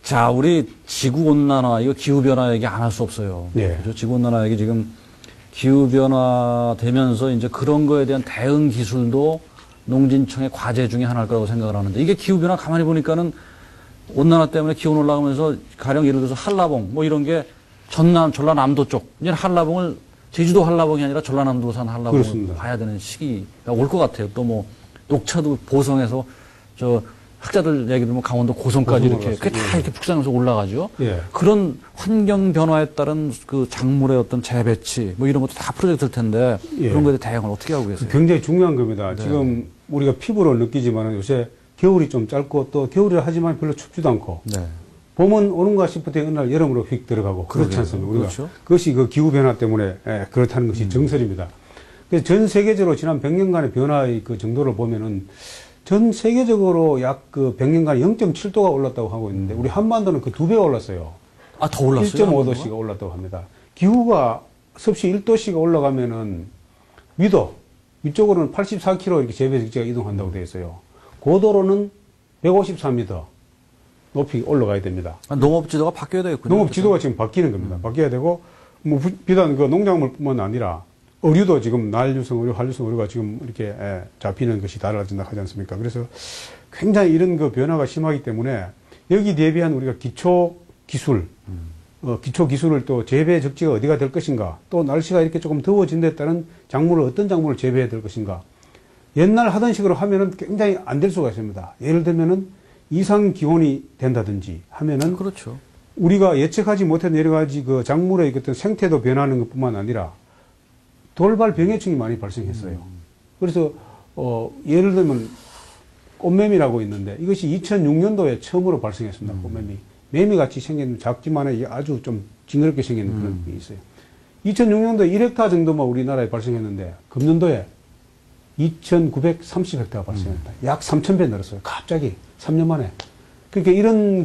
Speaker 1: 자, 우리 지구온난화, 이거 기후변화 얘기 안 할 수 없어요.
Speaker 2: 네.
Speaker 1: 그죠? 지구온난화 얘기 지금 기후변화 되면서 이제 그런 거에 대한 대응 기술도 농진청의 과제 중에 하나일 거라고 생각을 하는데 이게 기후변화 가만히 보니까는 온난화 때문에 기온 올라가면서 가령 예를 들어서 한라봉 뭐 이런 게 전라남도 쪽, 이제 한라봉을 제주도 한라봉이 아니라 전라남도 산 한라봉을
Speaker 2: 그렇습니다.
Speaker 1: 봐야 되는 시기가 올 것 같아요. 또 뭐 녹차도 보성에서 저 학자들 얘기 들으면 강원도 고성까지 이렇게 그게 다 이렇게 북상해서 올라가죠.
Speaker 2: 예.
Speaker 1: 그런 환경 변화에 따른 그 작물의 어떤 재배치 뭐 이런 것도 다 프로젝트일 텐데
Speaker 2: 예.
Speaker 1: 그런 거에 대해 대응을 어떻게 하고 계세요?
Speaker 2: 굉장히 중요한 겁니다.
Speaker 1: 네.
Speaker 2: 지금 우리가 피부로 느끼지만 요새 겨울이 좀 짧고 또 겨울이라 하지만 별로 춥지도 않고
Speaker 1: 네.
Speaker 2: 봄은 오는가 싶을 때 어느 날 여름으로 휙 들어가고 그렇지
Speaker 1: 그러게요.
Speaker 2: 않습니까? 우리가
Speaker 1: 그렇죠.
Speaker 2: 그것이 그 기후변화 때문에 그렇다는 것이 정설입니다. 그래서 전 세계적으로 지난 100년간의 변화의 그 정도를 보면은 전 세계적으로 약 그 100년간에 0.7도가 올랐다고 하고 있는데 우리 한반도는 그 2배가 올랐어요.
Speaker 1: 아, 더 올랐어요?
Speaker 2: 1.5도씨가 올랐다고 합니다. 기후가 섭씨 1도씨가 올라가면은 위쪽으로는 84km 이렇게 재배직지가 이동한다고 되어 있어요. 고도로는 153m 높이 올라가야 됩니다.
Speaker 1: 아, 농업 지도가 바뀌어야 되겠군요.
Speaker 2: 농업 지도가 지금 바뀌는 겁니다. 바뀌어야 되고, 뭐, 비단 그 농작물뿐만 아니라, 의류도 지금 난류성 의류, 한류성 의류가 지금 이렇게 잡히는 것이 달라진다 하지 않습니까? 그래서 굉장히 이런 그 변화가 심하기 때문에 여기 대비한 우리가 기초 기술을 또 재배 적지가 어디가 될 것인가, 또 날씨가 이렇게 조금 더워진 데 따른 작물을 어떤 작물을 재배해야 될 것인가. 옛날 하던 식으로 하면은 굉장히 안 될 수가 있습니다. 예를 들면은 이상 기온이 된다든지 하면은
Speaker 1: 그렇죠.
Speaker 2: 우리가 예측하지 못한 여러 가지 그 작물의 어떤 생태도 변하는 것뿐만 아니라 돌발 병해충이 많이 발생했어요. 그래서 예를 들면 꽃매미라고 있는데 이것이 2006년도에 처음으로 발생했습니다. 꽃매미. 매미같이 생긴 작지만 아주 좀 징그럽게 생긴 그런 게 있어요. 2006년도에 1헥타 정도만 우리나라에 발생했는데 금년도에 2,930헥타가 발생했다. 약 3,000배 늘었어요. 갑자기 3년 만에. 그러니까 이런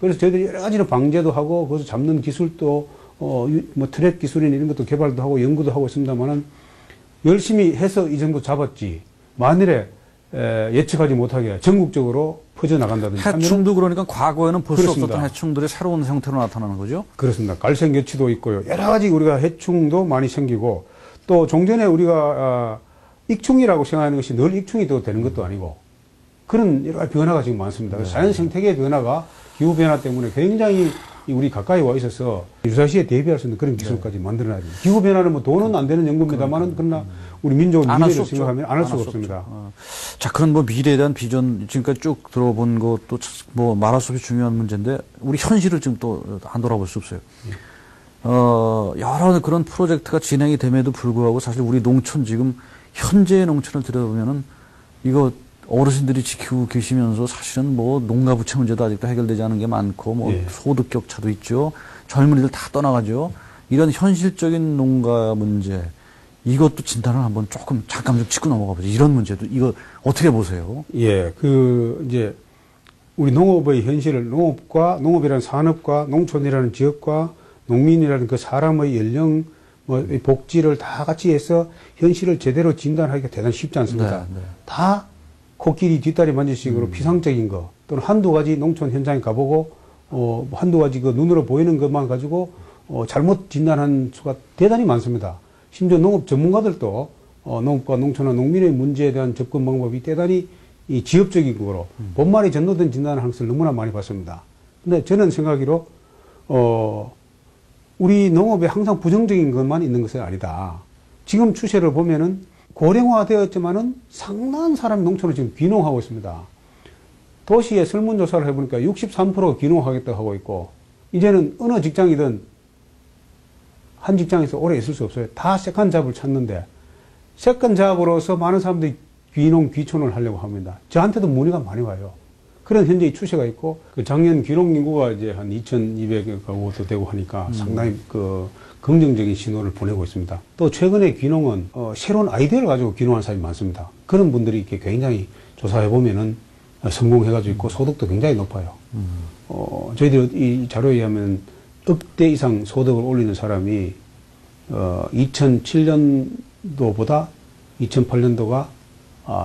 Speaker 2: 그래서 저희들이 여러 가지로 방제도 하고 거기서 잡는 기술도 뭐 트랩 기술이나 이런 것도 개발도 하고 연구도 하고 있습니다만은 열심히 해서 이 정도 잡았지. 만일에 예측하지 못하게 전국적으로 퍼져나간다든지
Speaker 1: 해충도 그러니까 과거에는 볼 수
Speaker 2: 그렇습니다.
Speaker 1: 없었던 해충들이 새로운 형태로 나타나는 거죠?
Speaker 2: 그렇습니다. 갈색여치도 있고요. 여러 가지 우리가 해충도 많이 생기고 또 종전에 우리가 익충이라고 생각하는 것이 늘 익충이 되는 것도 아니고 그런 여러 가지 변화가 지금 많습니다. 그래서 자연 생태계의 변화가 기후 변화 때문에 굉장히 우리 가까이 와 있어서 유사시에 대비할 수 있는 그런 기술까지 만들어놔야 됩니다. 기후 변화는 뭐 돈은 안 되는 연구입니다만은 그러나 우리 민족의 미래를 생각하면 안 할 수가 없습니다.
Speaker 1: 자, 그런 뭐 미래에 대한 비전 지금까지 쭉 들어본 것도 뭐 말할 수 없이 중요한 문제인데 우리 현실을 지금 또 안 돌아볼 수 없어요. 여러 그런 프로젝트가 진행이 됨에도 불구하고 사실 우리 농촌 지금 현재의 농촌을 들여다보면은 이거 어르신들이 지키고 계시면서 사실은 뭐 농가부채 문제도 아직도 해결되지 않은 게 많고 뭐 소득 격차도 있죠. 젊은이들 다 떠나가죠. 이런 현실적인 농가 문제 이것도 진단을 한번 조금 잠깐 좀 짚고 넘어가 보죠. 이런 문제도 이거 어떻게 보세요?
Speaker 2: 예, 이제 우리 농업의 현실을 농업이라는 산업과 농촌이라는 지역과 농민이라는 그 사람의 연령 뭐 복지를 다 같이 해서 현실을 제대로 진단하기가 대단히 쉽지 않습니다.
Speaker 1: 네.
Speaker 2: 다 코끼리 뒷다리 만질식으로 피상적인 거 또는 한두 가지 농촌 현장에 가보고 한두 가지 그 눈으로 보이는 것만 가지고 잘못 진단한 수가 대단히 많습니다. 심지어 농업 전문가들도 농업과 농촌과 농민의 문제에 대한 접근 방법이 대단히 이 지엽적인 거로 본말이 전도된 진단을 하는 것을 너무나 많이 봤습니다. 근데 저는 생각하기로 우리 농업에 항상 부정적인 것만 있는 것은 아니다. 지금 추세를 보면은 고령화되었지만은 상당한 사람이 농촌을 지금 귀농하고 있습니다. 도시에 설문조사를 해보니까 63%가 귀농하겠다고 하고 있고, 이제는 어느 직장이든 한 직장에서 오래 있을 수 없어요. 다 세컨 잡을 찾는데, 세컨 잡으로서 많은 사람들이 귀농, 귀촌을 하려고 합니다. 저한테도 문의가 많이 와요. 그런 현재의 추세가 있고, 그 작년 귀농 인구가 이제 한 2,200여 가구도 되고 하니까 상당히 그 긍정적인 신호를 보내고 있습니다. 또 최근에 귀농은 새로운 아이디어를 가지고 귀농하는 사람이 많습니다. 그런 분들이 이렇게 굉장히 조사해 보면은 성공해가지고 있고 소득도 굉장히 높아요. 저희들이 이 자료에 의하면 억대 이상 소득을 올리는 사람이 2007년도보다 2008년도가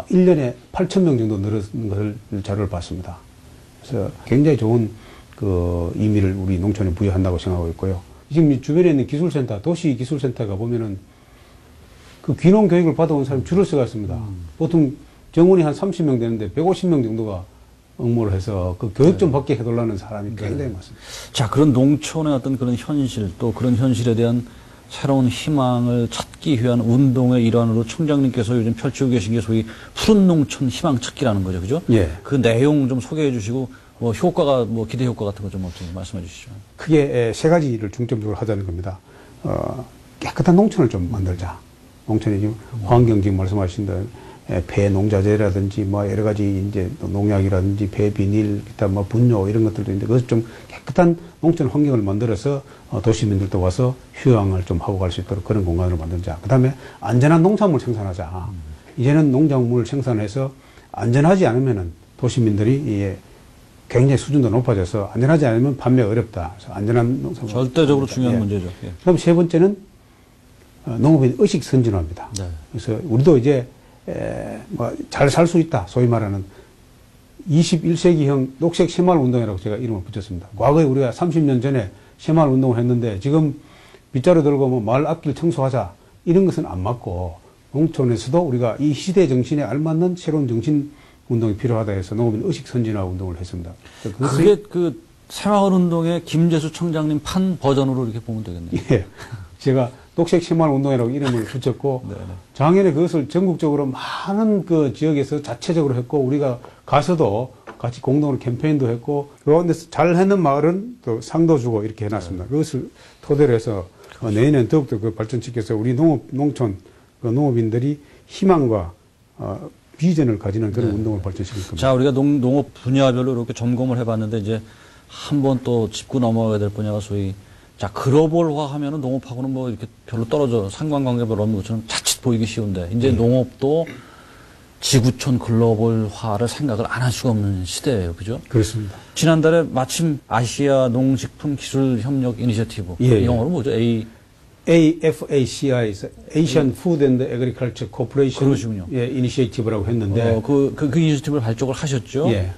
Speaker 2: 1년에 8,000명 정도 늘었는 것을 자료를 봤습니다. 그래서 굉장히 좋은 그 의미를 우리 농촌에 부여한다고 생각하고 있고요. 지금 주변에 있는 기술센터, 도시기술센터가 보면은 그 귀농 교육을 받아온 사람이 줄을 서가 있습니다. 보통 정원이 한 30명 되는데 150명 정도가 응모를 해서 그 교육 좀 받게 해달라는 사람이 굉장히 많습니다.
Speaker 1: 자, 그런 농촌의 어떤 그런 현실, 또 그런 현실에 대한 새로운 희망을 찾기 위한 운동의 일환으로 총장님께서 요즘 펼치고 계신 게 소위 푸른 농촌 희망 찾기라는 거죠. 그죠?
Speaker 2: 예.
Speaker 1: 그 내용 좀 소개해 주시고, 뭐 효과가, 뭐 기대 효과 같은 거 좀 어떻게 말씀해 주시죠.
Speaker 2: 크게 세 가지를 중점적으로 하자는 겁니다. 깨끗한 농촌을 좀 만들자. 농촌에 지금 환경 지금 말씀하신 대로 폐 농자재라든지 뭐 여러 가지 이제 농약이라든지 폐 비닐, 기타 뭐 분뇨 이런 것들도 있는데 그것을 좀 깨끗한 농촌 환경을 만들어서 도시민들도 와서 휴양을 좀 하고 갈 수 있도록 그런 공간을 만들자. 그 다음에 안전한 농산물 생산하자. 이제는 농작물 생산해서 안전하지 않으면은 도시민들이 굉장히 수준도 높아져서 안전하지 않으면 판매 어렵다. 그래서 안전한 농산물.
Speaker 1: 절대적으로 중요한 문제죠. 예.
Speaker 2: 그럼 세 번째는 농업인 의식 선진화입니다.
Speaker 1: 네.
Speaker 2: 그래서 우리도 이제 잘 살 수 있다. 소위 말하는 21세기형 녹색 새마을 운동이라고 제가 이름을 붙였습니다. 과거에 우리가 30년 전에 새마을 운동을 했는데 지금 빗자루 들고 뭐 마을 앞길 청소하자 이런 것은 안 맞고 농촌에서도 우리가 이 시대 정신에 알맞는 새로운 정신 운동이 필요하다 해서 농업인 의식 선진화 운동을 했습니다.
Speaker 1: 그게 그 새마을 운동의 김재수 청장님 판 버전으로 이렇게 보면 되겠네요.
Speaker 2: 예. 제가 녹색 새마을 운동이라고 이름을 붙였고 작년에 그것을 전국적으로 많은 그 지역에서 자체적으로 했고 우리가 가서도 같이 공동으로 캠페인도 했고 그런데 잘 해는 마을은 또 상도 주고 이렇게 해놨습니다. 그것을 토대로 해서 내년엔 더욱더 그 발전시켜서 우리 농촌 그 농업인들이 희망과 비전을 가지는 그런 운동을 발전시킬 겁니다.
Speaker 1: 자, 우리가 농업 분야별로 이렇게 점검을 해봤는데 이제 한번 또 짚고 넘어가야 될 분야가 소위 자, 글로벌화 하면은 농업하고는 뭐 이렇게 별로 떨어져 상관관계 별로 없는 것처럼 자칫 보이기 쉬운데 이제 농업도 지구촌 글로벌화를 생각을 안 할 수가 없는 시대예요. 그죠?
Speaker 2: 그렇습니다.
Speaker 1: 지난달에 마침 아시아 농식품 기술 협력 이니셔티브 영어로 뭐죠?
Speaker 2: AFACI, Asian Food and Agriculture Cooperation
Speaker 1: 그러시군요.
Speaker 2: 이니셔티브라고 했는데
Speaker 1: 그 이니셔티브를 발족을 하셨죠?
Speaker 2: 예.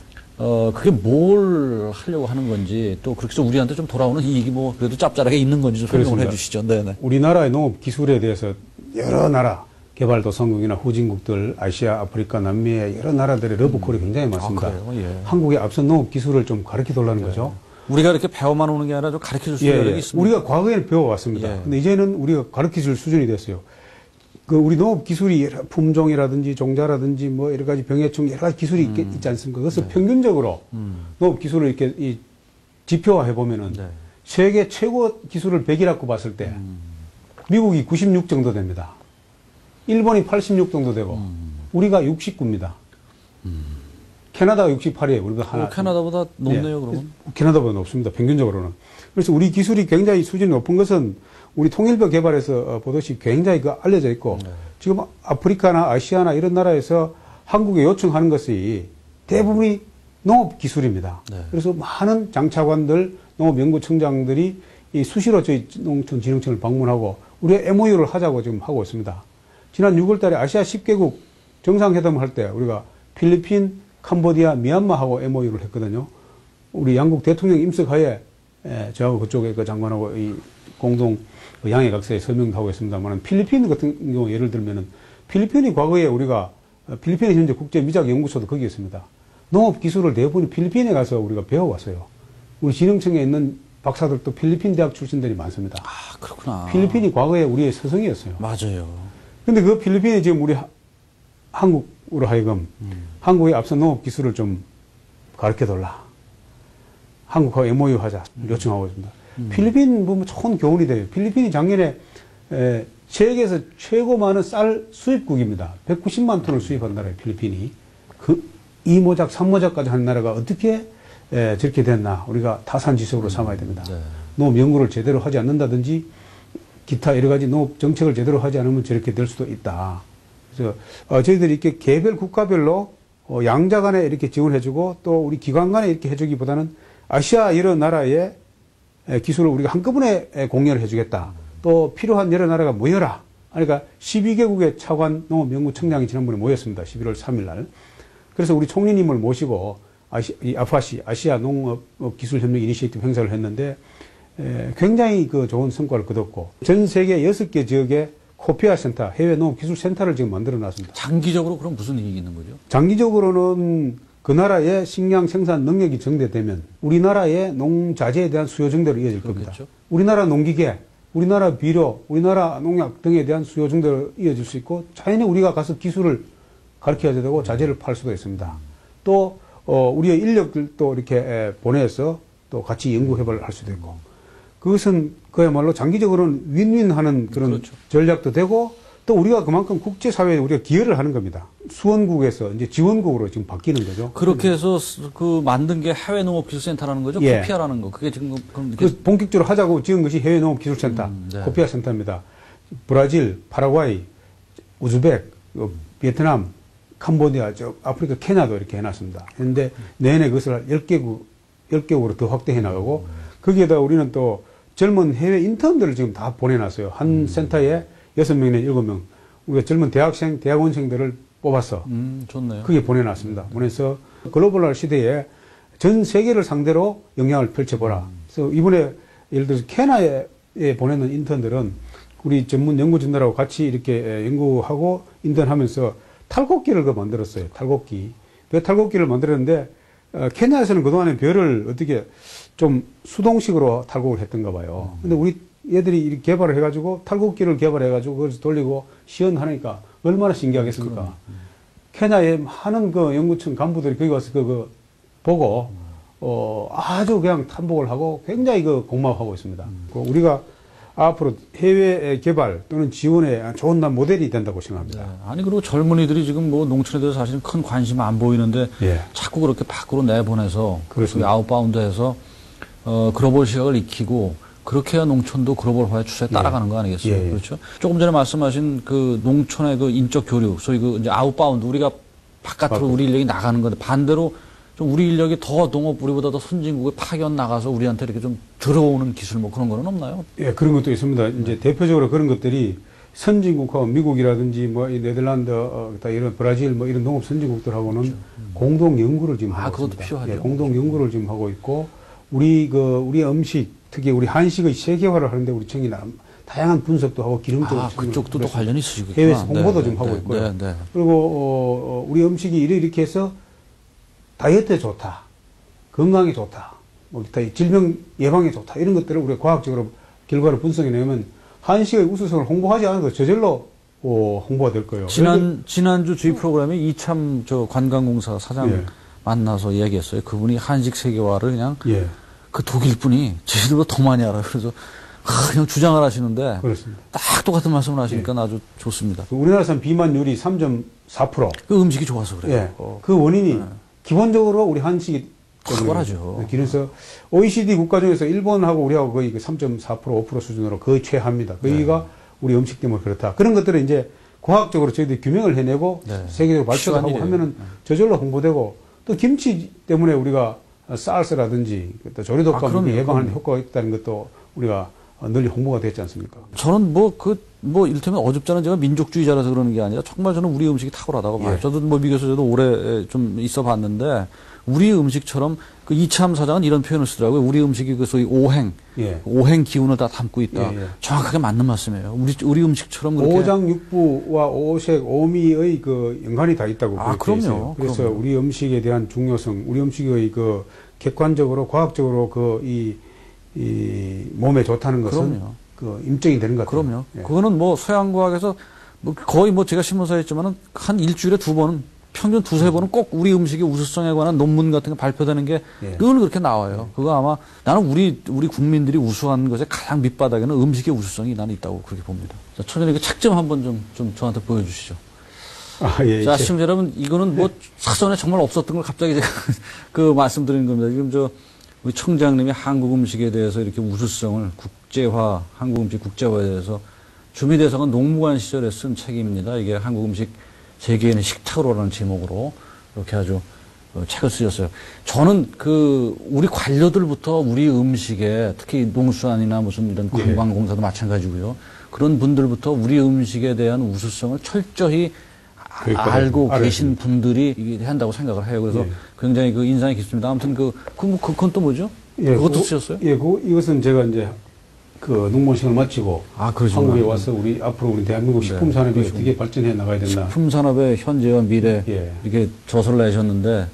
Speaker 1: 그게 뭘 하려고 하는 건지 또 그렇게 해서 우리한테 좀 돌아오는 이익이 뭐 그래도 짭짤하게 있는 건지 좀 설명을 해 주시죠. 네네.
Speaker 2: 우리나라의 농업 기술에 대해서 여러 나라 개발도상국이나 후진국들, 아시아, 아프리카, 남미의 여러 나라들의 러브콜이 굉장히 많습니다.
Speaker 1: 예.
Speaker 2: 한국의 앞선 농업 기술을 좀 가르쳐 달라는 거죠.
Speaker 1: 우리가 이렇게 배워만 오는 게 아니라 좀 가르쳐 줄 수 있는 게 있습니다.
Speaker 2: 우리가 과거에는 배워왔습니다. 근데 이제는 우리가 가르쳐 줄 수준이 됐어요. 그 우리 농업 기술이 여러 품종이라든지 종자라든지 뭐 여러 가지 병해충 여러 가지 기술이 있지 않습니까? 그래서 평균적으로 농업 기술을 이렇게 지표화해 보면은 세계 최고 기술을 100이라고 봤을 때 미국이 96 정도 됩니다. 일본이 86 정도 되고 우리가 69입니다. 캐나다가 68이에요. 우리가 하나.
Speaker 1: 캐나다보다 높네요, 그러면.
Speaker 2: 캐나다보다 높습니다. 평균적으로는. 그래서 우리 기술이 굉장히 수준이 높은 것은 우리 통일부 개발에서 보듯이 굉장히 알려져 있고 지금 아프리카나 아시아나 이런 나라에서 한국에 요청하는 것이 대부분이 농업 기술입니다. 그래서 많은 장차관들, 농업연구청장들이 이 수시로 저희 농촌진흥청을 방문하고 우리가 MOU를 하자고 지금 하고 있습니다. 지난 6월 달에 아시아 10개국 정상회담을 할 때 우리가 필리핀, 캄보디아, 미얀마하고 MOU를 했거든요. 우리 양국 대통령 임석하에 저하고 그쪽에 그 장관하고 이 공동 양해각서에 서명도 하고 있습니다만 필리핀 같은 경우 예를 들면은 필리핀이 과거에 우리가 필리핀의 현재 국제미작연구소도 거기 있습니다. 농업 기술을 대부분 필리핀에 가서 우리가 배워왔어요. 우리 진흥청에 있는 박사들도 필리핀 대학 출신들이 많습니다.
Speaker 1: 아, 그렇구나.
Speaker 2: 필리핀이 과거에 우리의 스승이었어요.
Speaker 1: 맞아요.
Speaker 2: 근데 그 필리핀이 지금 우리 한국으로 하여금 한국의 앞선 농업 기술을 좀 가르쳐 달라. 한국하고 MOU 하자 요청하고 있습니다. 필리핀 보면 좋은 교훈이 돼요. 필리핀이 작년에 세계에서 최고 많은 쌀 수입국입니다. 190만 톤을 수입한 나라예요. 필리핀이. 2모작, 3모작까지 하는 나라가 어떻게 저렇게 됐나 우리가 타산지석으로 삼아야 됩니다.
Speaker 1: 네.
Speaker 2: 농업 연구를 제대로 하지 않는다든지 기타 여러 가지 농업 정책을 제대로 하지 않으면 저렇게 될 수도 있다. 그래서 저희들이 이렇게 개별 국가별로 양자 간에 이렇게 지원해주고 또 우리 기관 간에 이렇게 해주기보다는 아시아 여러 나라의 기술을 우리가 한꺼번에 공유를 해주겠다. 또 필요한 여러 나라가 모여라. 그러니까 12개국의 차관 농업연구청장이 지난번에 모였습니다. 11월 3일 날. 그래서 우리 총리님을 모시고 아시아 농업기술협력 이니시에이티브 행사를 했는데 굉장히 그 좋은 성과를 거뒀고 전 세계 6개 지역에 코피아 센터, 해외 농업기술센터를 지금 만들어 놨습니다.
Speaker 1: 장기적으로 그럼 무슨 이익이 있는 거죠?
Speaker 2: 장기적으로는 그 나라의 식량 생산 능력이 증대되면 우리나라의 농자재에 대한 수요 증대로 이어질 겁니다.
Speaker 1: 그렇겠죠?
Speaker 2: 우리나라 농기계, 우리나라 비료, 우리나라 농약 등에 대한 수요 증대로 이어질 수 있고 자연히 우리가 가서 기술을 가르쳐야 되고 자재를 팔 수도 있습니다. 또 우리의 인력들도 이렇게 보내서 또 같이 연구 개발을 할 수도 있고 그것은 그야말로 장기적으로는 윈윈하는 그런
Speaker 1: 그렇죠.
Speaker 2: 전략도 되고 또 우리가 그만큼 국제사회에 우리가 기여를 하는 겁니다. 수원국에서 이제 지원국으로 지금 바뀌는 거죠.
Speaker 1: 그렇게 해서 그 만든 게 해외농업기술센터라는 거죠?
Speaker 2: 예.
Speaker 1: 코피아라는 거. 그게 지금 그럼
Speaker 2: 그 본격적으로 하자고 지은 것이 해외농업기술센터,
Speaker 1: 네.
Speaker 2: 코피아 센터입니다. 브라질, 파라과이, 우즈벡, 베트남, 캄보디아, 아프리카, 케냐도 이렇게 해놨습니다. 그런데 내년에 그것을 10개국으로 더 확대해 나가고 거기에다 우리는 또 젊은 해외 인턴들을 지금 다 보내놨어요. 한 센터에 6명이나 7명. 우리가 젊은 대학생, 대학원생들을 뽑아서
Speaker 1: 좋네요.
Speaker 2: 그게 보내놨습니다. 보내서 글로벌 시대에 전 세계를 상대로 영향을 펼쳐보라. 그래서 이번에 예를 들어서 케냐에 보내는 인턴들은 우리 전문 연구진들하고 같이 이렇게 연구하고 인턴하면서 탈곡기를 만들었어요. 탈곡기. 벼 탈곡기를 만들었는데 케냐에서는 그동안에 벼를 어떻게 좀 수동식으로 탈곡을 했던가 봐요. 근데 우리 얘들이 이렇게 개발을 해가지고 탈곡기를 개발해가지고 그래서 돌리고 시연하니까 얼마나 신기하겠습니까? 케냐에 많은 그 연구청 간부들이 거기 와서 그거 보고 아주 그냥 탐복을 하고 굉장히 그 공모하고 있습니다. 우리가 앞으로 해외 개발 또는 지원에 좋은 모델이 된다고 생각합니다.
Speaker 1: 네. 아니 그리고 젊은이들이 지금 뭐 농촌에 대해서 사실은 큰 관심 안 보이는데
Speaker 2: 예.
Speaker 1: 자꾸 그렇게 밖으로 내보내서
Speaker 2: 그렇습니다.
Speaker 1: 아웃바운드해서 글로벌 시각을 익히고 그렇게 해야 농촌도 글로벌화의 추세에 따라가는 거 아니겠어요?
Speaker 2: 예, 예.
Speaker 1: 그렇죠? 조금 전에 말씀하신 그 농촌의 그 인적 교류, 소위 그 이제 아웃바운드 우리가 바깥으로 우리 인력이 나가는 건데 반대로 좀 우리 인력이 더 농업 우리보다 더 선진국에 파견 나가서 우리한테 이렇게 좀 들어오는 기술 뭐 그런 거는 없나요?
Speaker 2: 예, 그런 것도 있습니다. 이제 대표적으로 그런 것들이 선진국하고 미국이라든지 뭐 이 네덜란드, 이런 브라질 뭐 이런 농업 선진국들하고는 그렇죠. 공동 연구를 지금 하고
Speaker 1: 그것도
Speaker 2: 있습니다.
Speaker 1: 필요하죠.
Speaker 2: 예, 공동 연구를 지금 하고 있고 우리 음식 특히 우리 한식의 세계화를 하는데 우리 청이 다양한 분석도 하고 기능적으로
Speaker 1: 그쪽도 또 관련이 있으시겠구나.
Speaker 2: 해외에서 홍보도
Speaker 1: 네,
Speaker 2: 좀
Speaker 1: 네,
Speaker 2: 하고
Speaker 1: 네,
Speaker 2: 있고요.
Speaker 1: 네, 네.
Speaker 2: 그리고 우리 음식이 이렇게 해서 다이어트에 좋다, 건강에 좋다, 뭐 기타 질병 예방에 좋다 이런 것들을 우리가 과학적으로 결과를 분석해 내면 한식의 우수성을 홍보하지 않아도 저절로 홍보가 될 거예요.
Speaker 1: 지난주 저희 프로그램에 이참 관광공사 사장
Speaker 2: 예.
Speaker 1: 만나서 이야기했어요. 그분이 한식 세계화를 그냥
Speaker 2: 예.
Speaker 1: 그 독일 분이 제주도보다 더 많이 알아요. 그래서 그냥 주장을 하시는데
Speaker 2: 그렇습니다.
Speaker 1: 딱 똑같은 말씀을 하시니까 아주 좋습니다.
Speaker 2: 우리나라산 비만율이 3.4%.
Speaker 1: 그 음식이 좋아서 그래요.
Speaker 2: 예. 그 원인이 기본적으로 우리 한식이
Speaker 1: 탁월하죠.
Speaker 2: 그래서 OECD 국가 중에서 일본하고 우리하고 거의 3.4%, 5% 수준으로 거의 최하입니다. 거기가 우리 음식 때문에 그렇다. 그런 것들을 이제 과학적으로 저희들이 규명을 해내고 세계적으로 발표를 하고 하면은 저절로 홍보되고 또 김치 때문에 우리가 SARS라든지 또 조류독감 예방하는 데 효과가 있다는 것도 우리가 널리 홍보가 됐지 않습니까?
Speaker 1: 저는 이를테면 어줍잖은 제가 민족주의자라서 그러는 게 아니라 정말 저는 우리 음식이 탁월하다고 봐요.
Speaker 2: 예.
Speaker 1: 저도 미국에서 저도 오래 좀 있어 봤는데 우리 음식처럼 그 이참 사장은 이런 표현을 쓰더라고요. 우리 음식이 그 소위 오행 기운을 다 담고 있다.
Speaker 2: 예, 예.
Speaker 1: 정확하게 맞는 말씀이에요. 우리 음식처럼 그렇게
Speaker 2: 오장육부와 오색, 오미의 그 연관이 다 있다고
Speaker 1: 그럼요.
Speaker 2: 있어요. 그래서
Speaker 1: 그럼요.
Speaker 2: 우리 음식에 대한 중요성, 우리 음식의 그 객관적으로 과학적으로 이 몸에 좋다는 것은
Speaker 1: 그럼요.
Speaker 2: 그 임증이 되는 것 같아요.
Speaker 1: 그럼요.
Speaker 2: 예.
Speaker 1: 그거는 뭐 서양과학에서 거의 제가 신문사에 있지만은 한 일주일에 2번은 평균 2-3번은 꼭 우리 음식의 우수성에 관한 논문 같은 게 발표되는 게
Speaker 2: 예.
Speaker 1: 늘 그렇게 나와요. 그거 아마 나는 우리 국민들이 우수한 것의 가장 밑바닥에는 음식의 우수성이 나는 있다고 그렇게 봅니다. 자, 천연이 그 책점 한번 좀 저한테 보여주시죠.
Speaker 2: 예,
Speaker 1: 자, 시청자 여러분, 이거는 뭐 사전에 정말 없었던 걸 갑자기 제가 그 말씀드리는 겁니다. 지금 우리 청장님이 한국 음식에 대해서 이렇게 우수성을 국제화, 한국 음식 국제화에 대해서 주미대사가 농무관 시절에 쓴 책입니다. 이게 한국 음식 세계에는 식탁으로라는 제목으로 이렇게 아주 책을 쓰셨어요. 저는 우리 관료들부터 우리 음식에 특히 농수산이나 무슨 이런 관광공사도 마찬가지고요. 그런 분들부터 우리 음식에 대한 우수성을 철저히 알고 계신 분들이 이게 한다고 생각을 해요. 그래서 굉장히 인상이 깊습니다. 아무튼 그건 또 뭐죠?
Speaker 2: 예,
Speaker 1: 그것도 쓰셨어요?
Speaker 2: 예, 이것은 제가 이제 농무원식을 마치고 한국에 와서 앞으로 우리 대한민국 식품 산업이 어떻게 발전해 나가야 된다.
Speaker 1: 식품 산업의 현재와 미래 이렇게 저서를 내셨는데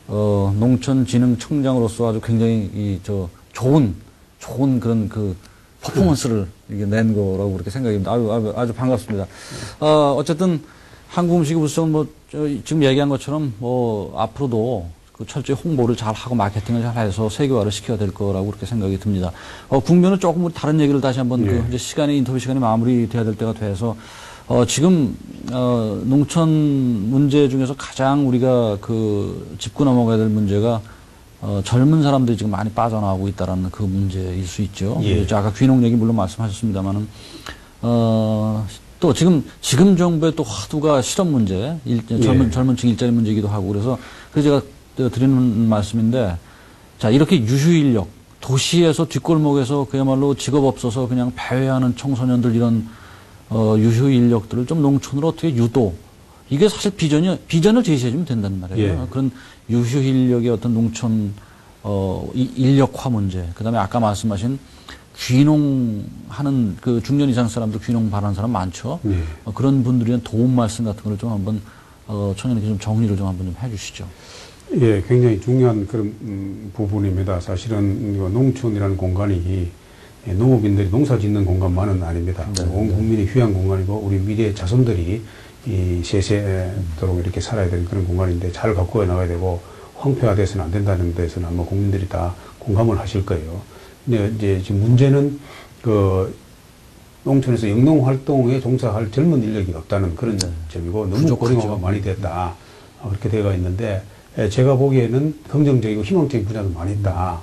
Speaker 1: 농촌진흥청장으로서 아주 굉장히 좋은 그런 퍼포먼스를 이게 낸 거라고 그렇게 생각합니다. 아주 반갑습니다. 어쨌든 한국 음식의 우수성은 지금 얘기한 것처럼 앞으로도 철저히 홍보를 잘 하고 마케팅을 잘 해서 세계화를 시켜야 될 거라고 그렇게 생각이 듭니다. 국면은 조금 다른 얘기를 다시 한번 이제 인터뷰 시간이 마무리돼야 될 때가 돼서 지금 농촌 문제 중에서 가장 우리가 짚고 넘어가야 될 문제가 젊은 사람들이 지금 많이 빠져나오고 있다라는 그 문제일 수 있죠. 아까 귀농 얘기 물론 말씀하셨습니다만은 또 지금 정부의 또 화두가 실업 문제, 젊은 층 일자리 문제이기도 하고 그래서 제가 드리는 말씀인데, 자, 이렇게 유휴 인력, 도시에서 뒷골목에서 그야말로 직업 없어서 그냥 배회하는 청소년들 이런 유휴 인력들을 좀 농촌으로 어떻게 유도, 이게 사실 비전을 제시해주면 된단 말이에요. 그런 유휴 인력의 어떤 농촌 인력화 문제, 그다음에 아까 말씀하신 귀농하는 중년 이상 사람들 귀농 바라는 사람 많죠. 그런 분들에 대한 도움 말씀 같은 걸 좀 한번 청년에게 좀 정리를 좀 한번 좀 해주시죠.
Speaker 2: 예, 굉장히 중요한 그런 부분입니다. 사실은 농촌이라는 공간이 농업인들이 농사 짓는 공간만은 아닙니다. 온 국민이 휴양 공간이고 우리 미래의 자손들이 세세도록 이렇게 살아야 되는 그런 공간인데 잘 가꾸어 나가야 되고 황폐화돼서는 안 된다는 데서는 아마 국민들이 다 공감을 하실 거예요. 근데 이제 지금 문제는 농촌에서 영농 활동에 종사할 젊은 인력이 없다는 그런 점이고 너무 고령화가 많이 됐다. 그렇게 되어 있는데 제가 보기에는 긍정적이고 희망적인 분야도 많이 있다.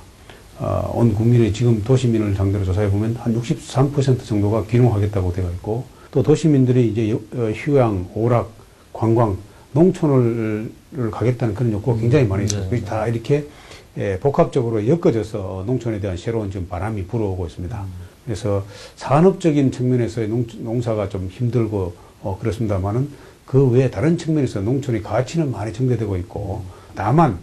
Speaker 2: 온 국민의 지금 도시민을 상대로 조사해 보면 한 63% 정도가 귀농하겠다고 되어 있고 또 도시민들이 이제 휴양, 오락, 관광, 농촌을 가겠다는 그런 욕구가 굉장히 많이 있어요. 다 이렇게 복합적으로 엮어져서 농촌에 대한 새로운 지금 바람이 불어오고 있습니다. 그래서 산업적인 측면에서의 농사가 좀 힘들고 그렇습니다만은 그 외에 다른 측면에서 농촌의 가치는 많이 증대되고 있고 다만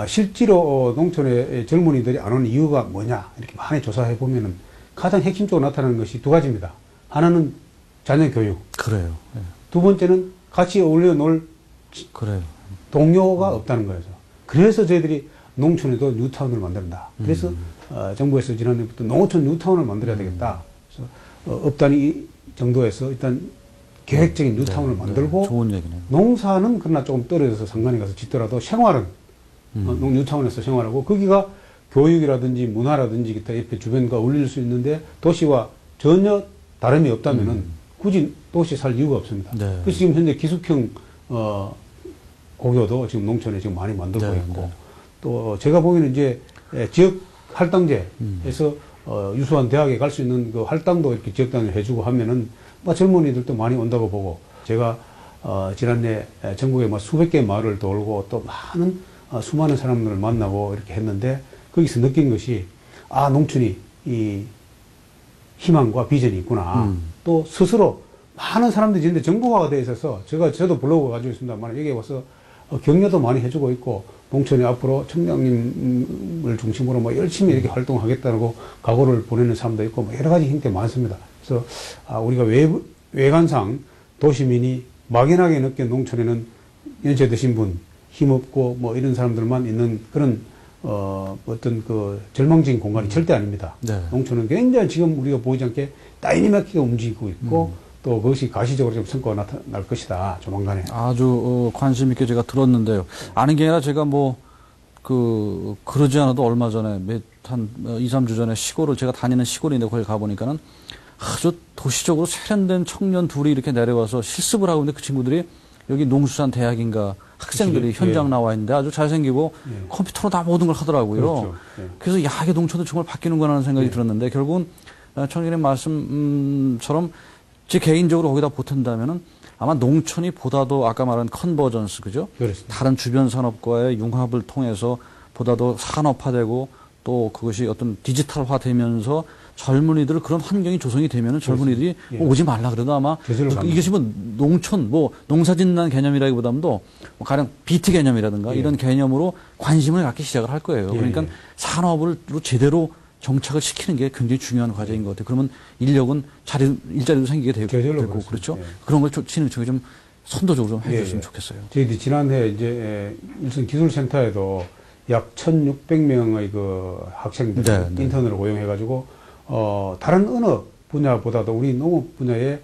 Speaker 2: 실제로 농촌의 젊은이들이 안 오는 이유가 뭐냐 이렇게 많이 조사해 보면은 가장 핵심적으로 나타나는 것이 두 가지입니다. 하나는 자녀 교육.
Speaker 1: 그래요.
Speaker 2: 두 번째는 같이 어울려 놀 동료가 없다는 거예요. 그래서 저희들이 농촌에도 뉴타운을 만든다. 그래서 정부에서 지난해부터 농어촌 뉴타운을 만들어야 되겠다. 그래서 업 단위 정도에서 일단 계획적인 뉴타운을 만들고
Speaker 1: 좋은 얘기네요.
Speaker 2: 농사는 그러나 조금 떨어져서 상간에 가서 짓더라도 생활은 뉴타운에서 생활하고 거기가 교육이라든지 문화라든지 기타 옆에 주변과 어울릴 수 있는데 도시와 전혀 다름이 없다면은 굳이 도시 살 이유가 없습니다. 그래서 지금 현재 기숙형 고교도 지금 농촌에 지금 많이 만들고 있고 또 제가 보기에는 이제 지역 할당제에서 유수한 대학에 갈 수 있는 그 할당도 이렇게 지역단위로 해주고 하면은 젊은이들도 많이 온다고 보고 제가 지난해 전국에 수백 개의 마을을 돌고 또 많은 수많은 사람들을 만나고 이렇게 했는데 거기서 느낀 것이 농촌이 이 희망과 비전이 있구나. 또 스스로 많은 사람들이 지는데 정보화가 되어 있어서 저도 블로그가 가지고 있습니다만 여기에 와서 격려도 많이 해주고 있고 농촌이 앞으로 청장님을 중심으로 열심히 이렇게 활동하겠다고 각오를 보내는 사람도 있고 여러 가지 형태 많습니다. 그래서 우리가 외관상 도시민이 막연하게 느낀 농촌에는 연세 드신 분, 힘없고 이런 사람들만 있는 그런 어떤 절망적인 공간이 절대 아닙니다. 농촌은 굉장히 지금 우리가 보이지 않게 다이내믹하게 움직이고 있고 또 그것이 가시적으로 좀 성과가 나타날 것이다. 조만간에. 아주
Speaker 1: 관심 있게 제가 들었는데요. 아는 게 아니라 제가 그러지 않아도 얼마 전에 한 2, 3주 전에 제가 다니는 시골인데 거기 가보니까는 아주 도시적으로 세련된 청년 둘이 이렇게 내려와서 실습을 하고 있는데 그 친구들이 여기 농수산대학인가 학생들이
Speaker 2: 그치?
Speaker 1: 현장
Speaker 2: 예.
Speaker 1: 나와 있는데 아주 잘생기고
Speaker 2: 예.
Speaker 1: 컴퓨터로 다 모든 걸 하더라고요.
Speaker 2: 그렇죠. 예.
Speaker 1: 그래서 야, 이게 농촌도 정말 바뀌는구나 하는 생각이
Speaker 2: 예.
Speaker 1: 들었는데 결국은 청년님 말씀처럼 제 개인적으로 거기다 보탠다면은 아마 농촌이 보다도 아까 말한 컨버전스, 그죠?
Speaker 2: 그렇습니다.
Speaker 1: 다른 주변 산업과의 융합을 통해서 보다도 산업화되고 또 그것이 어떤 디지털화 되면서 젊은이들 그런 환경이 조성이 되면은 젊은이들이
Speaker 2: 예.
Speaker 1: 오지 말라 그래도 아마
Speaker 2: 저절로 갑니다.
Speaker 1: 이것이 뭐 농촌, 뭐 농사짓는 개념이라기보다도 뭐 가령 BT 개념이라든가
Speaker 2: 예.
Speaker 1: 이런 개념으로 관심을 갖기 시작을 할 거예요.
Speaker 2: 예.
Speaker 1: 그러니까 산업을 제대로 정착을 시키는 게 굉장히 중요한 과제인 것 같아요. 그러면 인력은 일자리도 생기게 되고
Speaker 2: 저절로
Speaker 1: 그렇죠.
Speaker 2: 그렇습니다. 예.
Speaker 1: 그런 걸 진흥 쪽에 좀 선도적으로 좀 해줬으면
Speaker 2: 예.
Speaker 1: 좋겠어요.
Speaker 2: 저희들이 지난해 이제 일선 기술센터에도 약 1,600명의 그 학생들
Speaker 1: 네, 네.
Speaker 2: 인턴으로 고용해가지고 다른 어느 분야보다도 우리 농업 분야의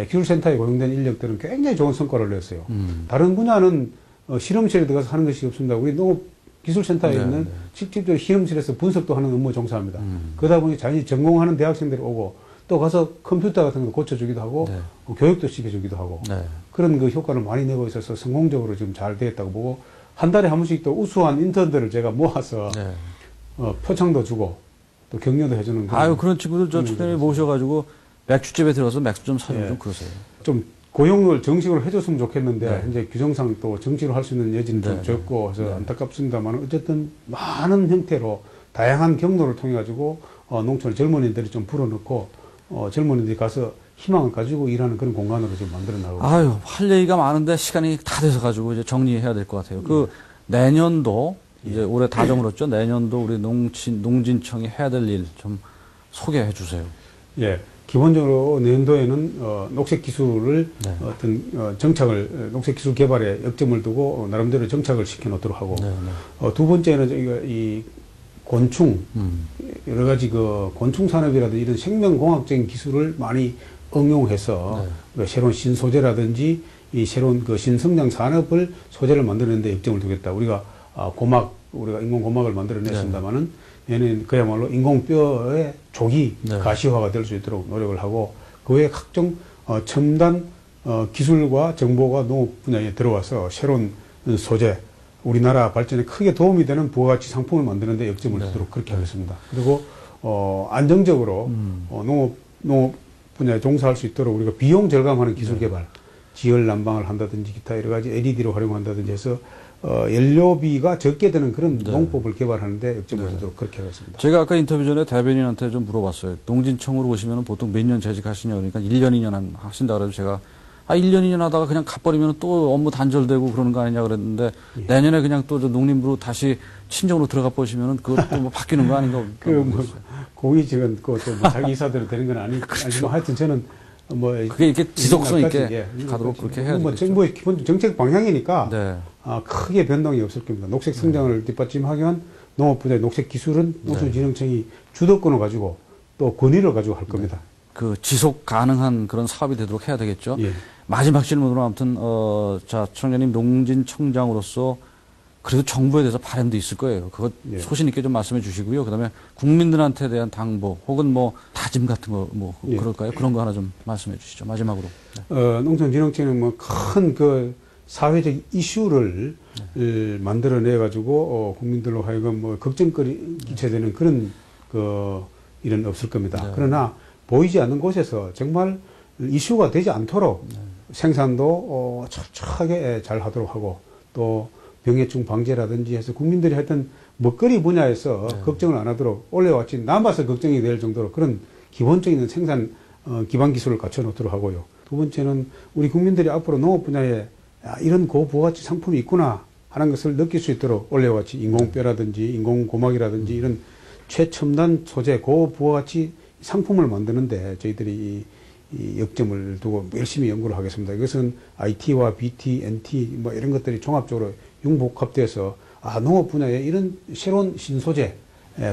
Speaker 2: 기술센터에 고용된 인력들은 굉장히 좋은 성과를 냈어요. 다른 분야는 실험실에 들어가서 하는 것이 없습니다. 우리 농업 기술센터에
Speaker 1: 네,
Speaker 2: 있는
Speaker 1: 네.
Speaker 2: 직접적으로 실험실에서 분석도 하는 업무 종사합니다. 그러다 보니 자신이 전공하는 대학생들이 오고 또 가서 컴퓨터 같은 거 고쳐주기도 하고
Speaker 1: 네.
Speaker 2: 교육도 시켜주기도 하고
Speaker 1: 네.
Speaker 2: 그런 그 효과를 많이 내고 있어서 성공적으로 지금 잘 되었다고 보고 한 달에 한 번씩 또 우수한 인턴들을 제가 모아서
Speaker 1: 네.
Speaker 2: 표창도 주고 또 격려도 해주는
Speaker 1: 아유, 그런 친구들 저
Speaker 2: 그런
Speaker 1: 청년이
Speaker 2: 일이
Speaker 1: 모셔가지고 맥주집에 들어서 맥주 좀 사주고
Speaker 2: 예.
Speaker 1: 좀 그러세요.
Speaker 2: 좀 고용을 정식으로 해줬으면 좋겠는데
Speaker 1: 네.
Speaker 2: 현재 규정상 또 정식으로 할 수 있는 여지는
Speaker 1: 네.
Speaker 2: 좀 적고 해서
Speaker 1: 네.
Speaker 2: 안타깝습니다만 어쨌든 많은 형태로 다양한 경로를 통해 가지고 농촌 젊은이들이 좀 불어넣고 젊은이들이 가서 희망을 가지고 일하는 그런 공간으로 지금 만들어 나가고
Speaker 1: 아유, 할 얘기가 많은데 시간이 다 돼서 가지고 이제 정리해야 될 것 같아요. 그 내년도 이제 올해 다 저물었죠. 내년도 우리 농진청이 해야 될 일 좀 소개해 주세요.
Speaker 2: 예. 기본적으로 내년도에는 녹색 기술을
Speaker 1: 네.
Speaker 2: 어떤 정착을 녹색 기술 개발에 역점을 두고 나름대로 정착을 시켜 놓도록 하고
Speaker 1: 네, 네.
Speaker 2: 두 번째는 저희가 이 곤충 여러 가지 그 곤충 산업이라든지 이런 생명공학적인 기술을 많이 응용해서 그 새로운 신소재라든지 이 새로운 그 신성장 산업을 소재를 만드는데 역점을 두겠다. 우리가 우리가 인공 고막을 만들어냈습니다만은 얘는 그야말로 인공뼈의 조기
Speaker 1: 네.
Speaker 2: 가시화가 될 수 있도록 노력을 하고 그 외에 각종 첨단 기술과 정보가 농업 분야에 들어와서 새로운 소재 우리나라 발전에 크게 도움이 되는 부가가치 상품을 만드는 데 역점을
Speaker 1: 네.
Speaker 2: 두도록 그렇게 하겠습니다. 그리고 안정적으로 농업 분야에 종사할 수 있도록 우리가 비용 절감하는 기술 개발, 지열 난방을 한다든지 기타 여러 가지 LED를 활용한다든지 해서 연료비가 적게 드는 그런 농법을 개발하는데 역점을 두도록 그렇게 하겠습니다.
Speaker 1: 제가 아까 인터뷰 전에 대변인한테 좀 물어봤어요. 농진청으로 오시면 보통 몇 년 재직하시냐 그러니까 1년, 2년 하신다 그래서 제가 1년, 2년 하다가 그냥 가버리면 또 업무 단절되고 그러는 거 아니냐 그랬는데 내년에 그냥 또 저 농림부로 다시 친정으로 들어가 보시면은 그것도 뭐 바뀌는 거 아닌가?
Speaker 2: 고위직은 그것도 뭐 자기 이사대로 되는 건 아니지만 하여튼 저는
Speaker 1: 그게 이렇게 지속성 있게
Speaker 2: 예,
Speaker 1: 가도록 그렇게 해야 되겠죠.
Speaker 2: 정부의 기본 정책 방향이니까
Speaker 1: 네.
Speaker 2: 크게 변동이 없을 겁니다. 녹색 성장을 뒷받침하기 위한 농업 분야의 녹색 기술은 농촌진흥청이 주도권을 가지고 또 권위를 가지고 할 겁니다.
Speaker 1: 그 지속 가능한 그런 사업이 되도록 해야 되겠죠.
Speaker 2: 예.
Speaker 1: 마지막 질문으로 아무튼 자 청장님 농진청장으로서 그래도 정부에 대해서 바람도 있을 거예요. 그거
Speaker 2: 예.
Speaker 1: 소신 있게 좀 말씀해 주시고요. 그다음에 국민들한테 대한 당부 혹은 뭐 다짐 같은 거 뭐
Speaker 2: 예.
Speaker 1: 그럴까요? 그런 거 하나 좀 말씀해 주시죠. 마지막으로. 네.
Speaker 2: 농촌진흥청은 뭐 큰 그 사회적 이슈를 만들어내 가지고 국민들로 하여금 뭐 걱정거리 끼쳐되는 그런 그 일은 없을 겁니다.
Speaker 1: 네.
Speaker 2: 그러나 보이지 않는 곳에서 정말 이슈가 되지 않도록 생산도 철저하게 잘 하도록 하고 또 병해충 방제라든지 해서 국민들이 하여튼 먹거리 분야에서 걱정을 안 하도록 올해같이 남아서 걱정이 될 정도로 그런 기본적인 생산 기반 기술을 갖춰 놓도록 하고요. 두 번째는 우리 국민들이 앞으로 농업 분야에 이런 고부가치 상품이 있구나 하는 것을 느낄 수 있도록 올해와 같이 인공뼈라든지 인공고막이라든지 이런 최첨단 소재 고부가치 상품을 만드는데 저희들이 이 역점을 두고 열심히 연구를 하겠습니다. 이것은 IT와 BT, NT 뭐 이런 것들이 종합적으로 융복합돼서 농업 분야에 이런 새로운 신소재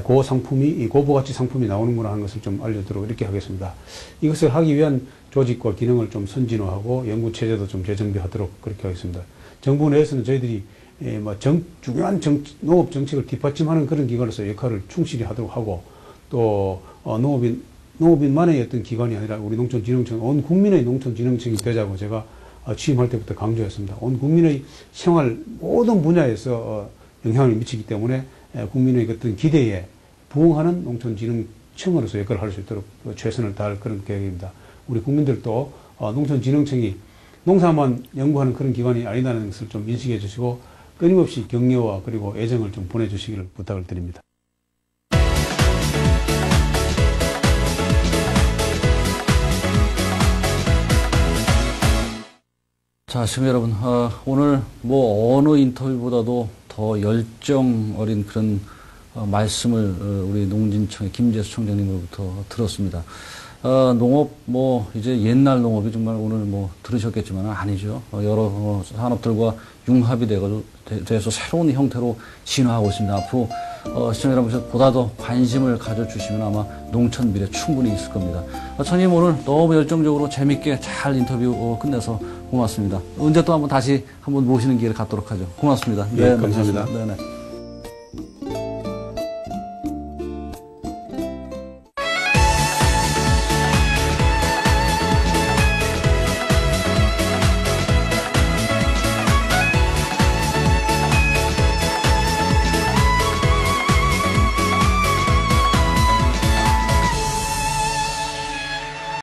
Speaker 2: 고상품이 고부가치 상품이 나오는구나 하는 것을 좀 알려드리도록 이렇게 하겠습니다. 이것을 하기 위한 조직과 기능을 좀 선진화하고 연구체제도 좀 재정비하도록 그렇게 하겠습니다. 정부 내에서는 저희들이 중요한 농업 정책을 뒷받침하는 그런 기관으로서 역할을 충실히 하도록 하고 또 농업인 농업인만의 어떤 기관이 아니라 우리 농촌진흥청, 온 국민의 농촌진흥청이 되자고 제가 취임할 때부터 강조했습니다. 온 국민의 생활 모든 분야에서 영향을 미치기 때문에 국민의 어떤 기대에 부응하는 농촌진흥청으로서 역할을 할 수 있도록 최선을 다할 그런 계획입니다. 우리 국민들도 농촌진흥청이 농사만 연구하는 그런 기관이 아니라는 것을 좀 인식해 주시고 끊임없이 격려와 그리고 애정을 좀 보내주시기를 부탁을 드립니다.
Speaker 1: 자, 시청자 여러분, 오늘 뭐 어느 인터뷰보다도 더 열정 어린 그런 말씀을 우리 농진청의 김재수 청장님으로부터 들었습니다. 농업, 뭐, 이제 옛날 농업이 정말 오늘 뭐 들으셨겠지만 아니죠. 여러 산업들과 융합이 돼서 새로운 형태로 진화하고 있습니다. 앞으로, 시청자 여러분께서 보다 더 관심을 가져주시면 아마 농촌 미래 충분히 있을 겁니다. 청님 오늘 너무 열정적으로 재밌게 잘 인터뷰 끝내서 고맙습니다. 언제 또 한번 다시 한번 모시는 기회를 갖도록 하죠. 고맙습니다.
Speaker 2: 네, 감사합니다.
Speaker 1: 네네.